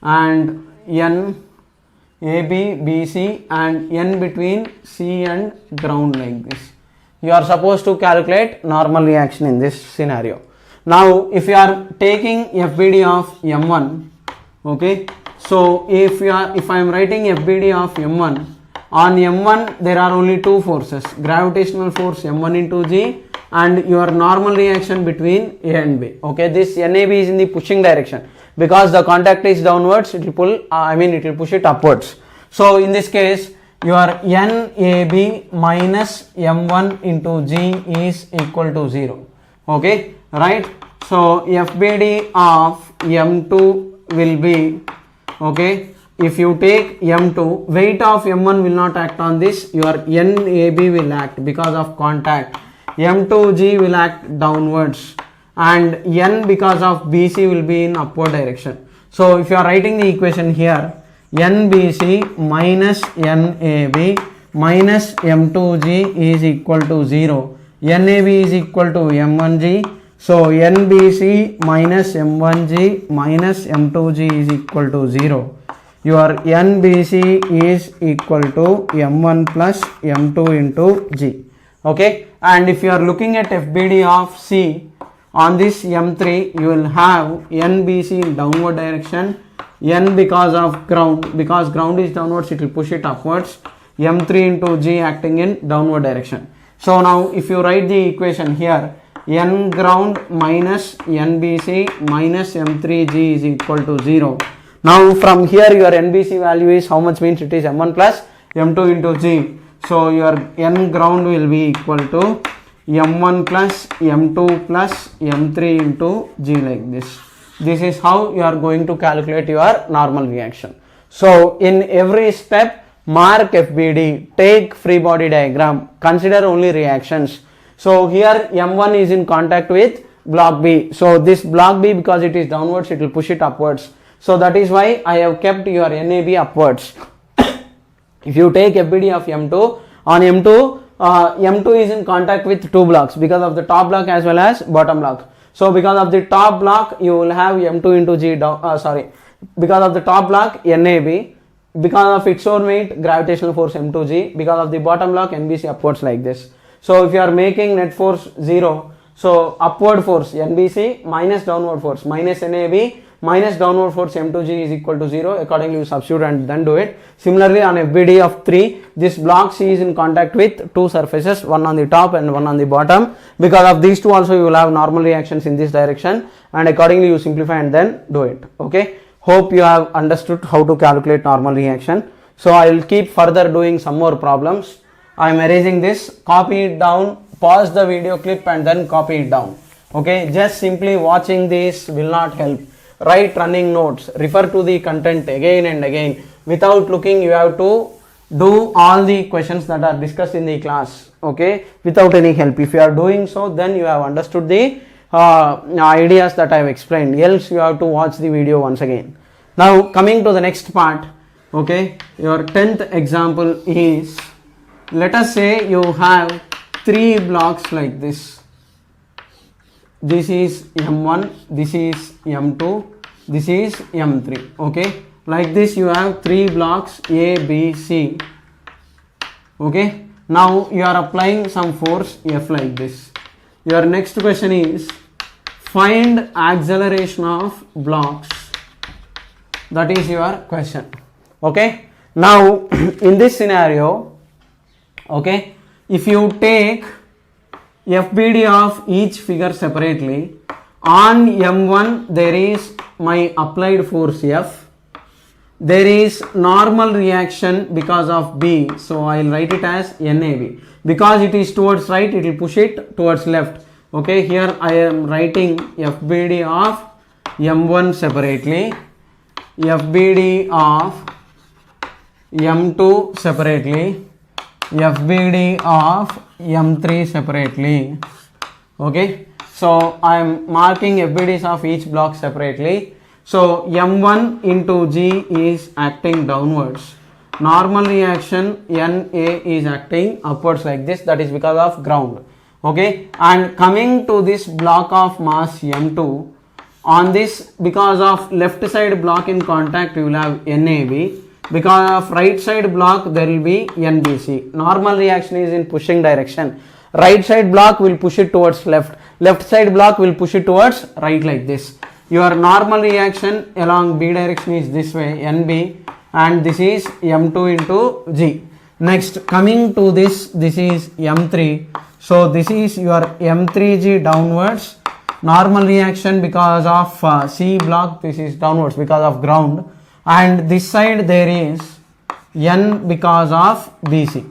and NAB, BC and N between C and ground like this. You are supposed to calculate normal reaction in this scenario. Now if you are taking FBD of M1, okay, so if I am writing FBD of M1, on M1 there are only 2 forces, gravitational force M1 into G and your normal reaction between A and B. Okay, this NAB is in the pushing direction because the contact is downwards, it will pull, it will push it upwards. So in this case your NAB minus M1 into G is equal to 0. Okay, right? So FBD of M2 will be, okay, if you take M2, weight of M1 will not act on this, your NAB will act because of contact. M2G will act downwards and N because of BC will be in upward direction. So if you are writing the equation here, NBC minus NAB minus M2G is equal to 0. NAB is equal to M1G. So NBC minus M1G minus M2G is equal to 0. Your NBC is equal to M1 plus M2 into G. Okay, and if you are looking at FBD of C, On this M3 you will have NBC in downward direction, N because of ground, because ground is downwards it will push it upwards, M3 into G acting in downward direction. So now if you write the equation here, N ground minus NBC minus M3G is equal to 0. Now from here your NBC value is how much, means it is M1 plus M2 into G. So your N ground will be equal to M1 plus M2 plus M3 into G, like this. This is how you are going to calculate your normal reaction. So in every step, mark FBD, take free body diagram, consider only reactions. So here M1 is in contact with block B. So this block B, because it is downwards, it will push it upwards. So that is why I have kept your NAB upwards. If you take FBD of M2, on M2, M2 is in contact with two blocks because of the top block as well as bottom block. So because of the top block, you will have M2 into G down, because of the top block, NAB, because of its own weight, gravitational force M2G, because of the bottom block, NBC upwards, like this. So if you are making net force 0, so upward force NBC minus downward force minus NAB minus downward force M2G is equal to 0. Accordingly you substitute and then do it. Similarly on FBD of 3, this block C is in contact with two surfaces, one on the top and one on the bottom. Because of these two also you will have normal reactions in this direction, and accordingly you simplify and then do it. Okay, hope you have understood how to calculate normal reaction. So I will keep further doing some more problems. I am erasing this, copy it down, pause the video clip and then copy it down. Okay, just simply watching this will not help. Write running notes, refer to the content again and again. Without looking, you have to do all the questions that are discussed in the class, okay, without any help. If you are doing so, then you have understood the ideas that I have explained, else you have to watch the video once again. Now coming to the next part, okay, your 10th example is, let us say you have 3 blocks like this. This is M1, this is M2, this is M3, okay. Like this you have 3 blocks A, B, C, okay. Now you are applying some force F like this. Your next question is, find acceleration of blocks. That is your question, okay. Now in this scenario, okay, if you take FBD of each figure separately, on M1 there is my applied force F, there is normal reaction because of B, so I will write it as NAB. Because it is towards right, it will push it towards left. Okay, here I am writing FBD of M1 separately, FBD of M2 separately, FBD of M3 separately. Okay, so I am marking FBDs of each block separately. So M1 into G is acting downwards. Normal reaction NA is acting upwards like this, that is because of ground. Okay, and coming to this block of mass M2, on this, because of left side block in contact you will have NAB, because of right side block there will be NBC. Normal reaction is in pushing direction. Right side block will push it towards left, left side block will push it towards right, like this. Your normal reaction along B direction is this way, NB, and this is M2 into G. Next, coming to this, this is M3. So this is your M3G downwards. Normal reaction because of C block, this is downwards because of ground. And this side there is N because of BC.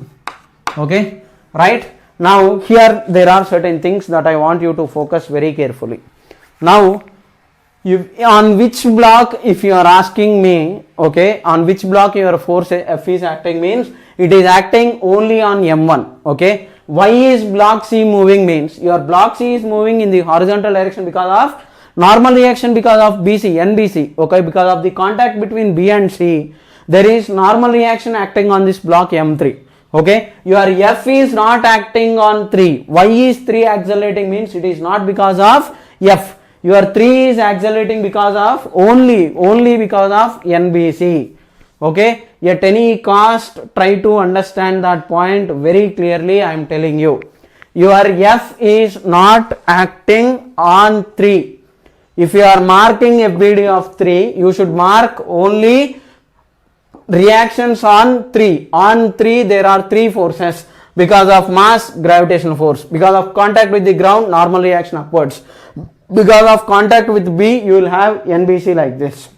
Okay, right? Now here there are certain things that I want you to focus very carefully. Now, on which block, if you are asking me, okay, on which block your force F is acting, means it is acting only on M1, okay. Why is block C moving, means your block C is moving in the horizontal direction because of normal reaction because of BC, NBC, okay, because of the contact between B and C, there is normal reaction acting on this block M3, okay. Your F is not acting on 3. Why is 3 accelerating, means it is not because of F. Your 3 is accelerating because of only because of NBC, okay. At any cost, try to understand that point very clearly. I am telling you, your F is not acting on 3. If you are marking FBD of 3, you should mark only reactions on 3. On 3 there are 3 forces because of mass, gravitational force. Because of contact with the ground, normal reaction upwards. Because of contact with B, you will have NBC like this.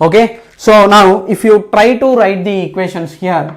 Okay, so now if you try to write the equations here,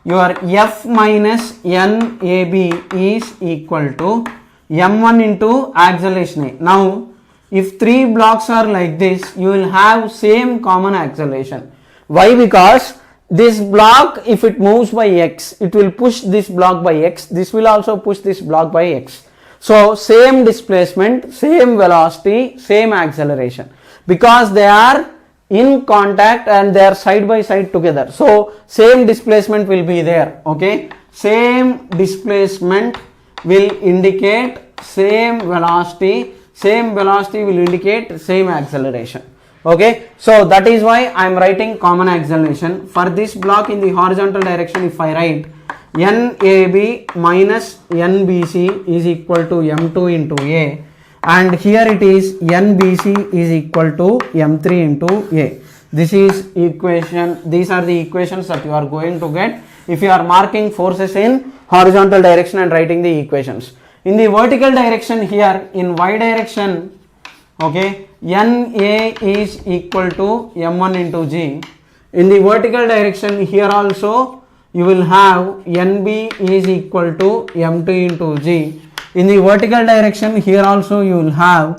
your F minus NAB is equal to M1 into acceleration A. Now if 3 blocks are like this, you will have same common acceleration. Why? Because this block, if it moves by x, it will push this block by x. This will also push this block by x. So same displacement, same velocity, same acceleration, because they are in contact and they are side by side together. So same displacement will be there. Okay, same displacement will indicate same velocity. Same velocity will indicate same acceleration. Okay, so that is why I am writing common acceleration. For this block in the horizontal direction, if I write NAB minus NBC is equal to M2 into A, and here it is NBC is equal to M3 into A. This is equation, these are the equations that you are going to get if you are marking forces in horizontal direction and writing the equations. In the vertical direction here, in y direction, okay, NA is equal to M1 into G. In the vertical direction here also, you will have NB is equal to M2 into G. In the vertical direction here also you will have,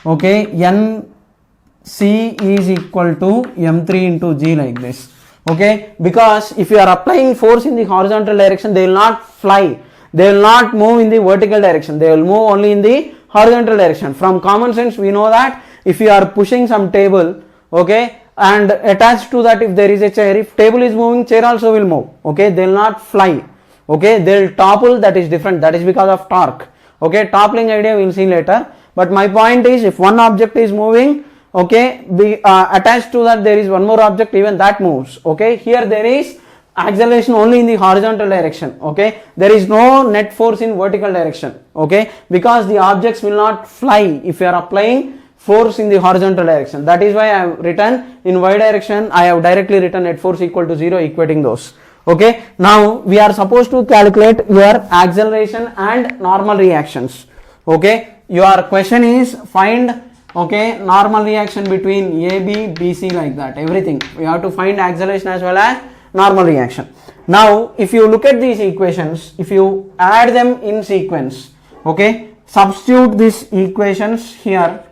okay, NC is equal to M3 into G like this. Okay, because if you are applying force in the horizontal direction, they will not fly. They will not move in the vertical direction. They will move only in the horizontal direction. From common sense, we know that if you are pushing some table, okay, and attached to that if there is a chair, if table is moving, chair also will move. Okay, they will not fly. Okay, they will topple. That is different. That is because of torque. Okay, toppling idea we will see later. But my point is, if one object is moving, okay, attached to that there is one more object, even that moves. Okay, here there is acceleration only in the horizontal direction. Okay, there is no net force in vertical direction. Okay, because the objects will not fly if you are applying force in the horizontal direction. That is why I have written in y direction, I have directly written net force equal to 0, equating those. Okay, now we are supposed to calculate your acceleration and normal reactions. Okay, your question is find, okay, normal reaction between AB, BC, like that, everything. We have to find acceleration as well as normal reaction. Now if you look at these equations, if you add them in sequence, okay, substitute these equations here,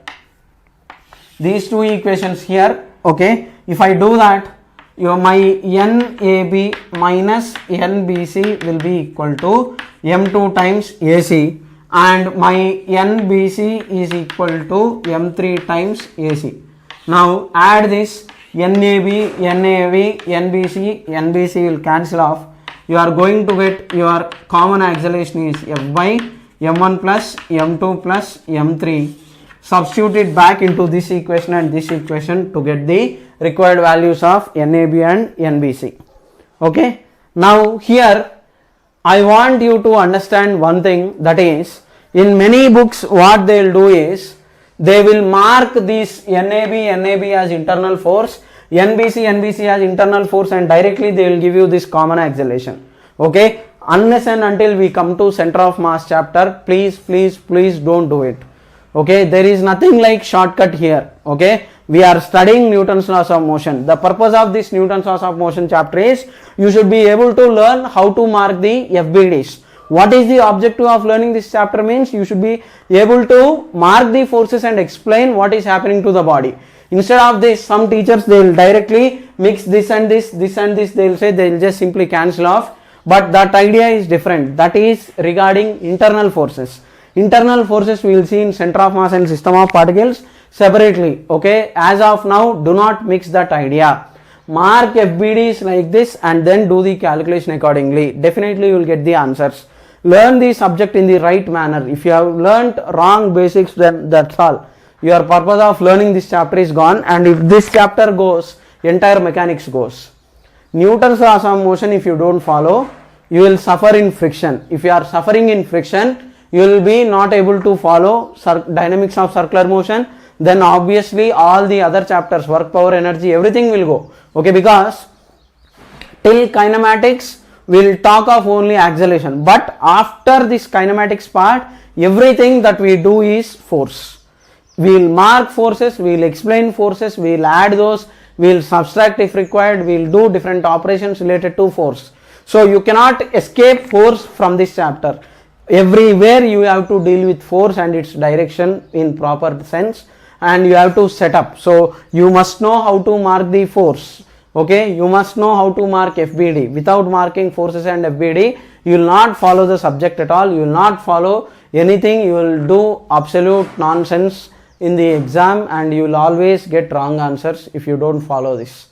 these two equations here, okay, if I do that, my NAB minus NBC will be equal to M2 times AC, and my NBC is equal to M3 times AC. Now add this NAB, NAB, NBC, NBC will cancel off. You are going to get your common acceleration is F by M1 plus M2 plus M3. Substitute it back into this equation and this equation to get the required values of NAB and NBC. Okay. Now here I want you to understand one thing, that is, in many books what they will do is they will mark this NAB as internal force, NBC as internal force, and directly they will give you this common acceleration. Okay. Unless and until we come to center of mass chapter, please don't do it. Okay, there is nothing like shortcut here. Okay, we are studying Newton's laws of motion. The purpose of this Newton's laws of motion chapter is you should be able to learn how to mark the FBDs. What is the objective of learning this chapter means you should be able to mark the forces and explain what is happening to the body. Instead of this, some teachers they will directly mix this and this and this, they will say, they will just simply cancel off. But that idea is different. That is regarding internal forces. Internal forces we will see in center of mass and system of particles separately. Okay, as of now, do not mix that idea. Mark FBDs like this and then do the calculation accordingly. Definitely you will get the answers. Learn the subject in the right manner. If you have learnt wrong basics, then that's all. Your purpose of learning this chapter is gone, and if this chapter goes, entire mechanics goes. Newton's laws of motion if you don't follow, you will suffer in friction. If you are suffering in friction, you will be not able to follow dynamics of circular motion. Then obviously all the other chapters, work, power, energy, everything will go. Okay, because till kinematics we will talk of only acceleration, but after this kinematics part, everything that we do is force. We will mark forces, we will explain forces, we will add those, we will subtract if required, we will do different operations related to force. So you cannot escape force from this chapter. Everywhere you have to deal with force and its direction in proper sense, and you have to set up. So you must know how to mark the force. Okay, you must know how to mark FBD. Without marking forces and FBD, you will not follow the subject at all. You will not follow anything. You will do absolute nonsense in the exam, and you will always get wrong answers if you don't follow this.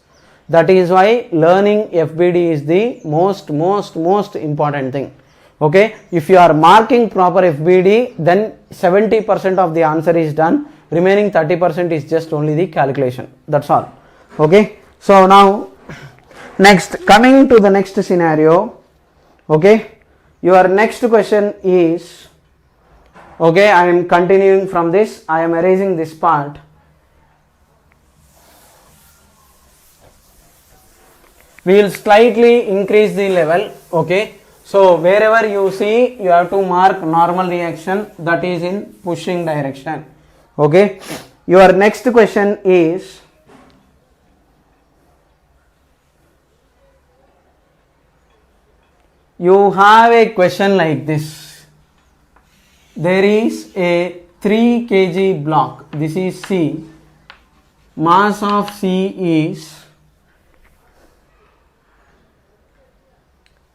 That is why learning FBD is the most important thing. Okay, if you are marking proper FBD, then 70% of the answer is done. Remaining 30% is just only the calculation. That's all. Okay. So now next, coming to the next scenario. Okay, your next question is, okay, I am continuing from this, I am erasing this part. We will slightly increase the level. Okay, so wherever you see, you have to mark normal reaction, that is in pushing direction. Okay, your next question is, you have a question like this. There is a 3 kg block. This is C. Mass of C is,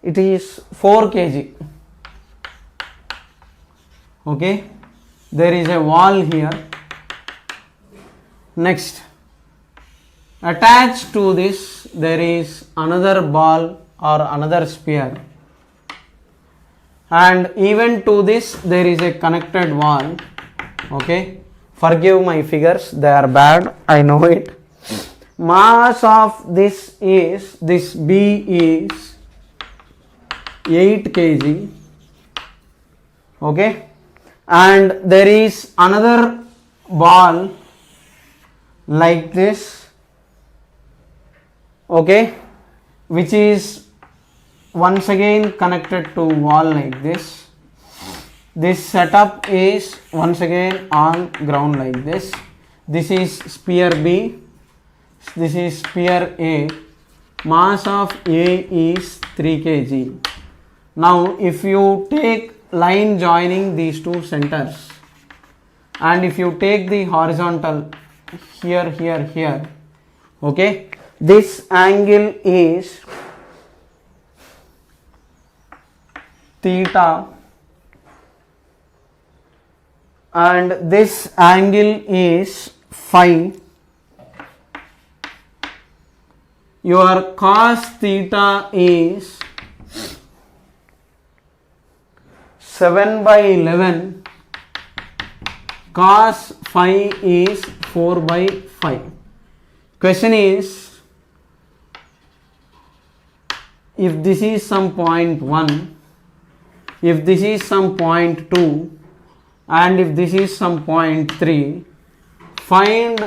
it is 4 kg. Okay, there is a wall here. Next, attached to this there is another ball or another sphere, and even to this there is a connected wall. Okay, forgive my figures, they are bad, I know it. Mass of this is, this B is 8 kg. Okay, and there is another ball like this. Okay, which is once again connected to wall like this. This setup is once again on ground like this. This is sphere B, this is sphere A. Mass of A is 3 kg. Now if you take line joining these two centers, and if you take the horizontal here, okay, this angle is theta, and this angle is phi. Your cos theta is 7/11, cos phi is 4/5. Question is, if this is some point 1, if this is some point 2, and if this is some point 3, find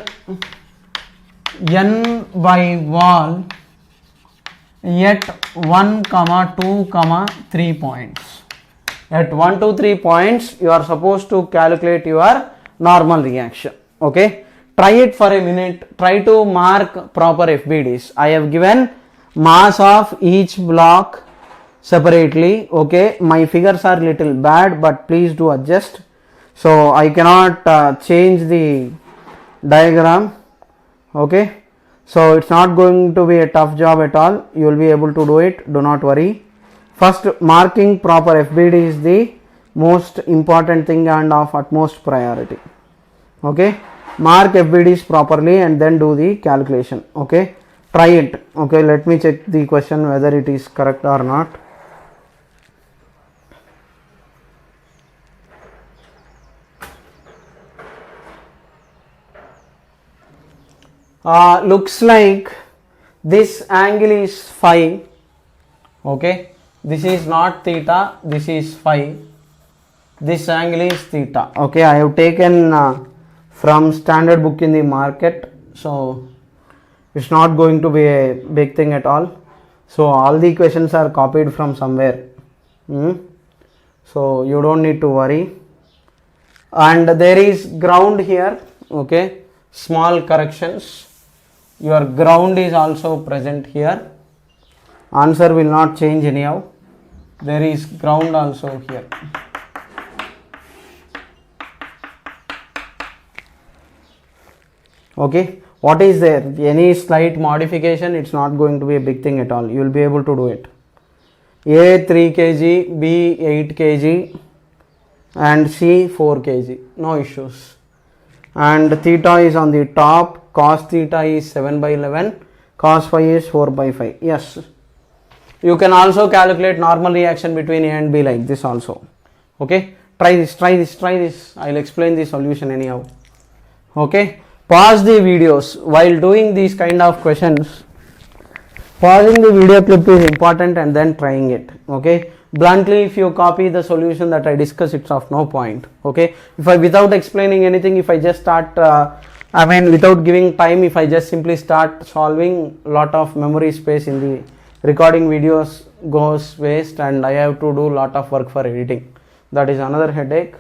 n by wall at 1, 2, 3 points. At 1 to 3 points you are supposed to calculate your normal reaction. Okay, try it for a minute, try to mark proper FBDs. I have given mass of each block separately. Okay, my figures are little bad, but please do adjust. So I cannot change the diagram. Okay, so it's not going to be a tough job at all, you will be able to do it, do not worry. First, marking proper FBD is the most important thing and of utmost priority. Okay, mark FBDs properly and then do the calculation. Okay, try it. Okay, let me check the question whether it is correct or not. Looks like this angle is phi. Okay, this is not theta, this is phi, this angle is theta. Okay, I have taken from standard book in the market, so it's not going to be a big thing at all. So all the equations are copied from somewhere, so you don't need to worry. And there is ground here, okay, small corrections, your ground is also present here, answer will not change anyhow, there is ground also here. Okay, what is there? Any slight modification, it's not going to be a big thing at all, you will be able to do it. A 3 kg, B 8 kg and C 4 kg, no issues. And theta is on the top, cos theta is 7 by 11, cos phi is 4 by 5. Yes, you can also calculate normal reaction between A and B like this also. Okay, try this, I will explain the solution anyhow. Okay, pause the videos while doing these kind of questions. Pausing the video clip is important and then trying it. Okay, bluntly if you copy the solution that I discuss, it's of no point. Okay, if I, without explaining anything, if I just start without giving time, if I just simply start solving, lot of memory space in the recording videos goes waste and I have to do lot of work for editing. That is another headache.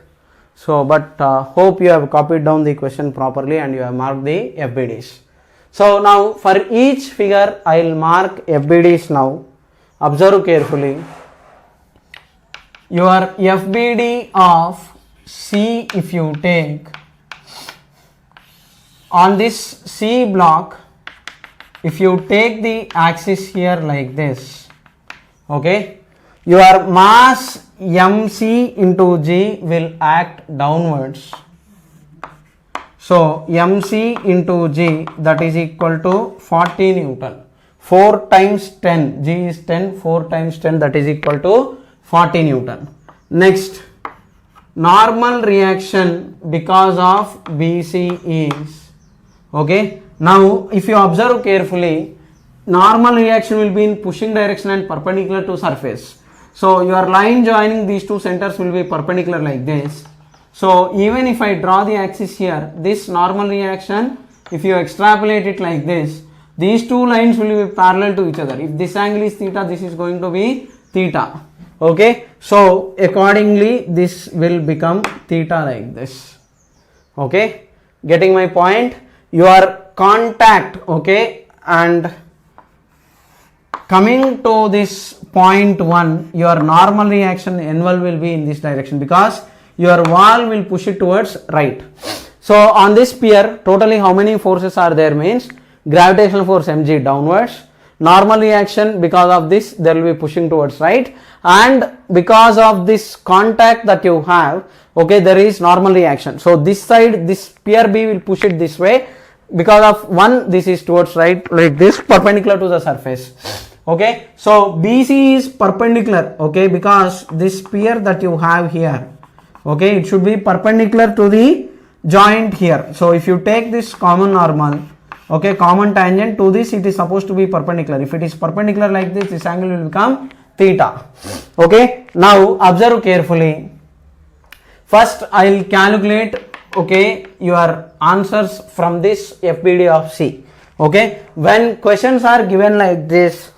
So but hope you have copied down the question properly and you have marked the FBDs. So now for each figure I will mark FBDs now. Observe carefully. Your FBD of C, if you take on this C block, if you take the axis here like this, okay, your mass MC into G will act downwards. So MC into G, that is equal to 40 Newton. 4 times 10, G is 10, 4 times 10, that is equal to 40 Newton. Next, normal reaction because of BC is, okay, now if you observe carefully, normal reaction will be in pushing direction and perpendicular to surface. So your line joining these two centers will be perpendicular like this. So even if I draw the axis here, this normal reaction, if you extrapolate it like this, these two lines will be parallel to each other. If this angle is theta, this is going to be theta. Okay, so accordingly this will become theta like this. Okay, getting my point? Your contact, okay, and coming to this point 1, your normal reaction N1 will be in this direction because your wall will push it towards right. So on this pier, totally how many forces are there means gravitational force mg downwards, normal reaction because of this there will be pushing towards right, and because of this contact that you have, okay, there is normal reaction. So this side, this pier B will push it this way, because of one this is towards right like this, perpendicular to the surface. Okay, so BC is perpendicular, okay, because this pier that you have here, okay, it should be perpendicular to the joint here. So if you take this common normal, okay, common tangent to this, it is supposed to be perpendicular. If it is perpendicular like this angle will become theta. Okay, now observe carefully. First I will calculate, okay, your answers from this FBD of C. Okay, when questions are given like this,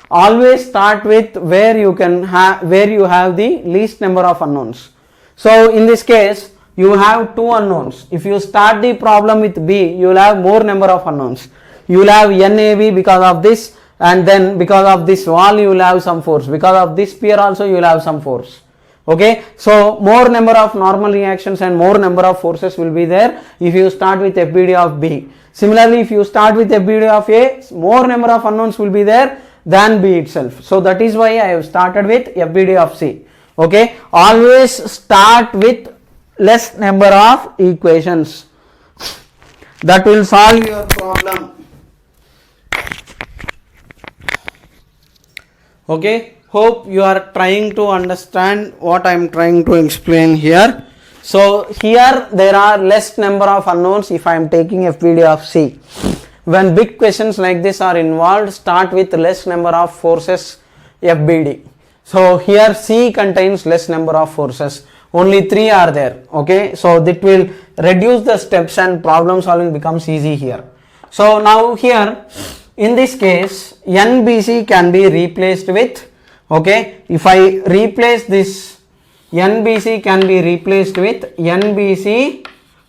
always start with where you have the least number of unknowns. So in this case you have two unknowns. If you start the problem with B, you will have more number of unknowns. You will have NAB because of this, and then because of this wall you will have some force, because of this pier also you will have some force. Okay, so more number of normal reactions and more number of forces will be there if you start with FBD of B. Similarly, if you start with FBD of A, more number of unknowns will be there than B itself. So that is why I have started with FBD of C. Okay, always start with less number of equations. That will solve your problem. Okay, hope you are trying to understand what I am trying to explain here. So here there are less number of unknowns if I am taking FBD of C. When big questions like this are involved, start with less number of forces FBD. So here C contains less number of forces, only 3 are there. Okay, so that will reduce the steps and problem solving becomes easy here. So now here in this case NBC can be replaced with, okay, if I replace this, NBC can be replaced with NBC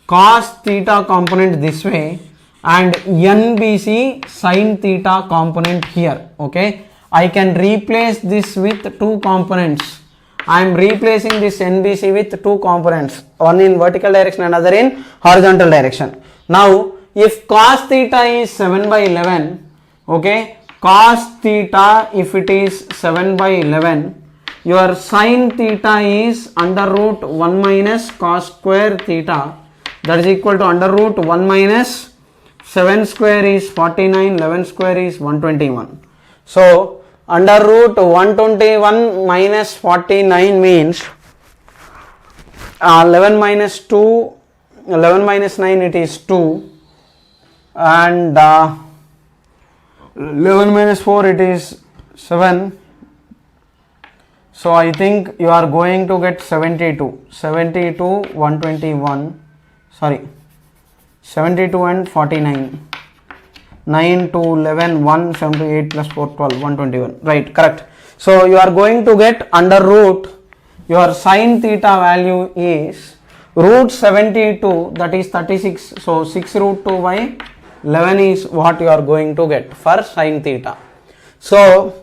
cos theta component this way and NBC sin theta component here. Okay, I can replace this with two components. I am replacing this NBC with two components, one in vertical direction and other in horizontal direction. Now if cos theta is 7 by 11, okay, cos theta if it is 7 by 11, your sin theta is under root 1 minus cos square theta, that is equal to under root 1 minus 7 square is 49, 11 square is 121. So under root 121 minus 49 means 11 minus 2, 11 minus 9 it is 2, and 11 minus 4 it is 7. So I think you are going to get 72, 121, sorry, 72 and 49, 9 to 11, 1, 7 to 8 plus 4, 12, 121, right, correct. So you are going to get under root, your sin theta value is root 72, that is 36, so 6 root 2 by 11 is what you are going to get for sin theta. So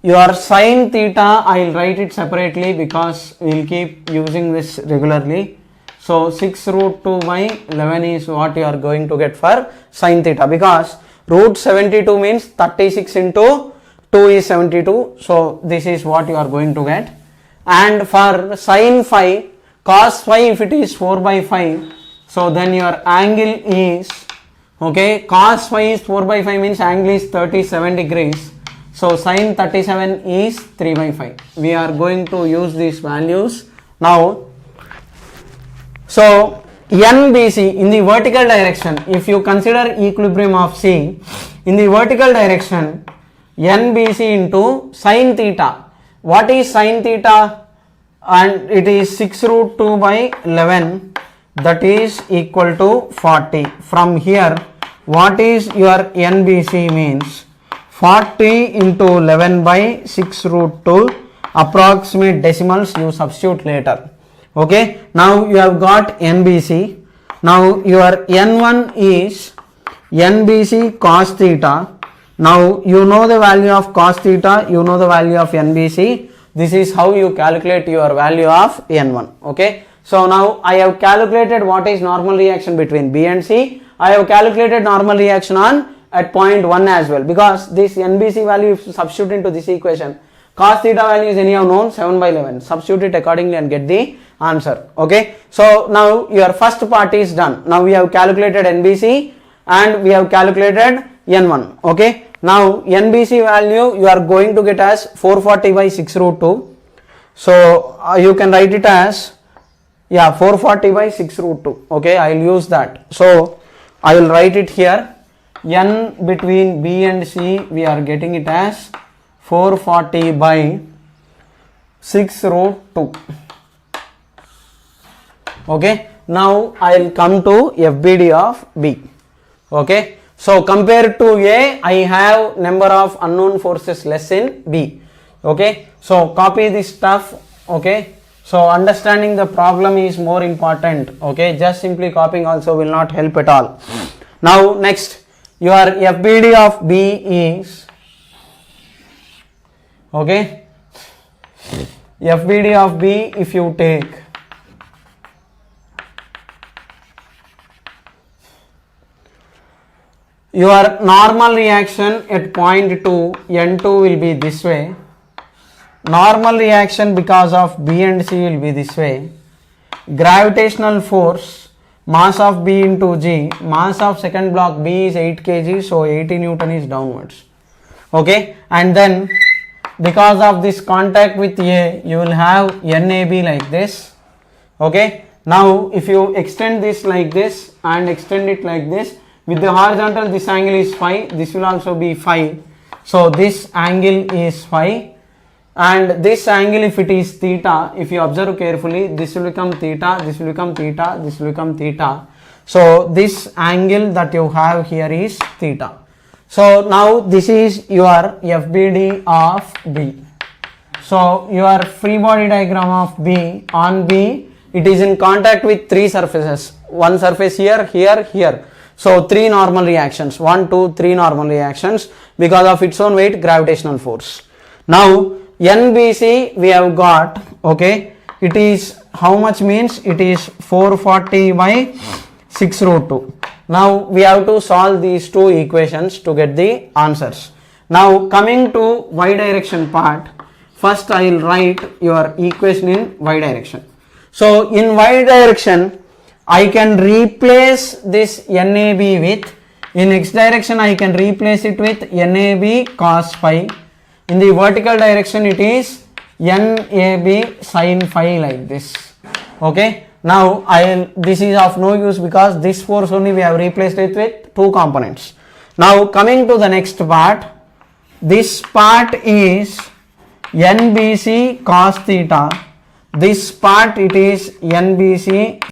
your sin theta, I will write it separately because we will keep using this regularly. So 6 root 2 by 11 is what you are going to get for sin theta, because root 72 means 36 into 2 is 72. So this is what you are going to get. And for sin phi, cos phi if it is 4 by 5, so then your angle is, okay, cos phi is 4 by 5 means angle is 37 degrees. So sin 37 is 3 by 5. We are going to use these values now. So NBC in the vertical direction, if you consider equilibrium of C, in the vertical direction NBC into sin theta. What is sin theta? And it is 6 root 2 by 11, that is equal to 40. From here what is your NBC means 40 into 11 by 6 root 2, approximate decimals you substitute later. Okay, now you have got NBC. Now your N1 is NBC cos theta. Now you know the value of cos theta, you know the value of NBC. This is how you calculate your value of N1. Okay, so now I have calculated what is normal reaction between B and C. I have calculated normal reaction on at point 1 as well, because this NBC value, if you substitute into this equation, cos theta value is anyhow known 7 by 11. Substitute it accordingly and get the answer. Okay, so now your first part is done. Now we have calculated NBC and we have calculated N1. Okay, now NBC value you are going to get as 440 by 6 root 2. So you can write it as 440 by 6 root 2. Okay, I will use that. So I will write it here. N between B and C we are getting it as 440 by 6 root 2. Okay, now I will come to FBD of B. Okay, so compared to A, I have number of unknown forces less in B. Okay, so copy this stuff. Okay, so understanding the problem is more important. Okay, just simply copying also will not help at all. Now next, your FBD of B is, okay, FBD of B, if you take your normal reaction at point 2, N2 will be this way. Normal reaction because of B and C will be this way. Gravitational force, mass of B into G, mass of second block B is 8 kg, so 80 Newton is downwards. Okay, and then because of this contact with A, you will have NAB like this. Okay, now if you extend this like this and extend it like this, with the horizontal this angle is phi, this will also be phi. So this angle is phi, and this angle, if it is theta, if you observe carefully, this will become theta, this will become theta, this will become theta. So this angle that you have here is theta. So now this is your FBD of B. So your free body diagram of B, on B, it is in contact with three surfaces. One surface here, here, here. So three normal reactions, 1, 2, 3 normal reactions because of its own weight, gravitational force. Now NBC we have got, okay, it is how much, means it is 440 by 6 root 2. Now we have to solve these two equations to get the answers. Now coming to y direction part, first I will write your equation in y direction. So in y direction I can replace this NAB with, in x direction I can replace it with NAB cos phi. In the vertical direction it is NAB sin phi, like this. Okay. Now this is of no use because this force only we have replaced it with two components. Now coming to the next part, this part is NBC cos theta, this part it is NBC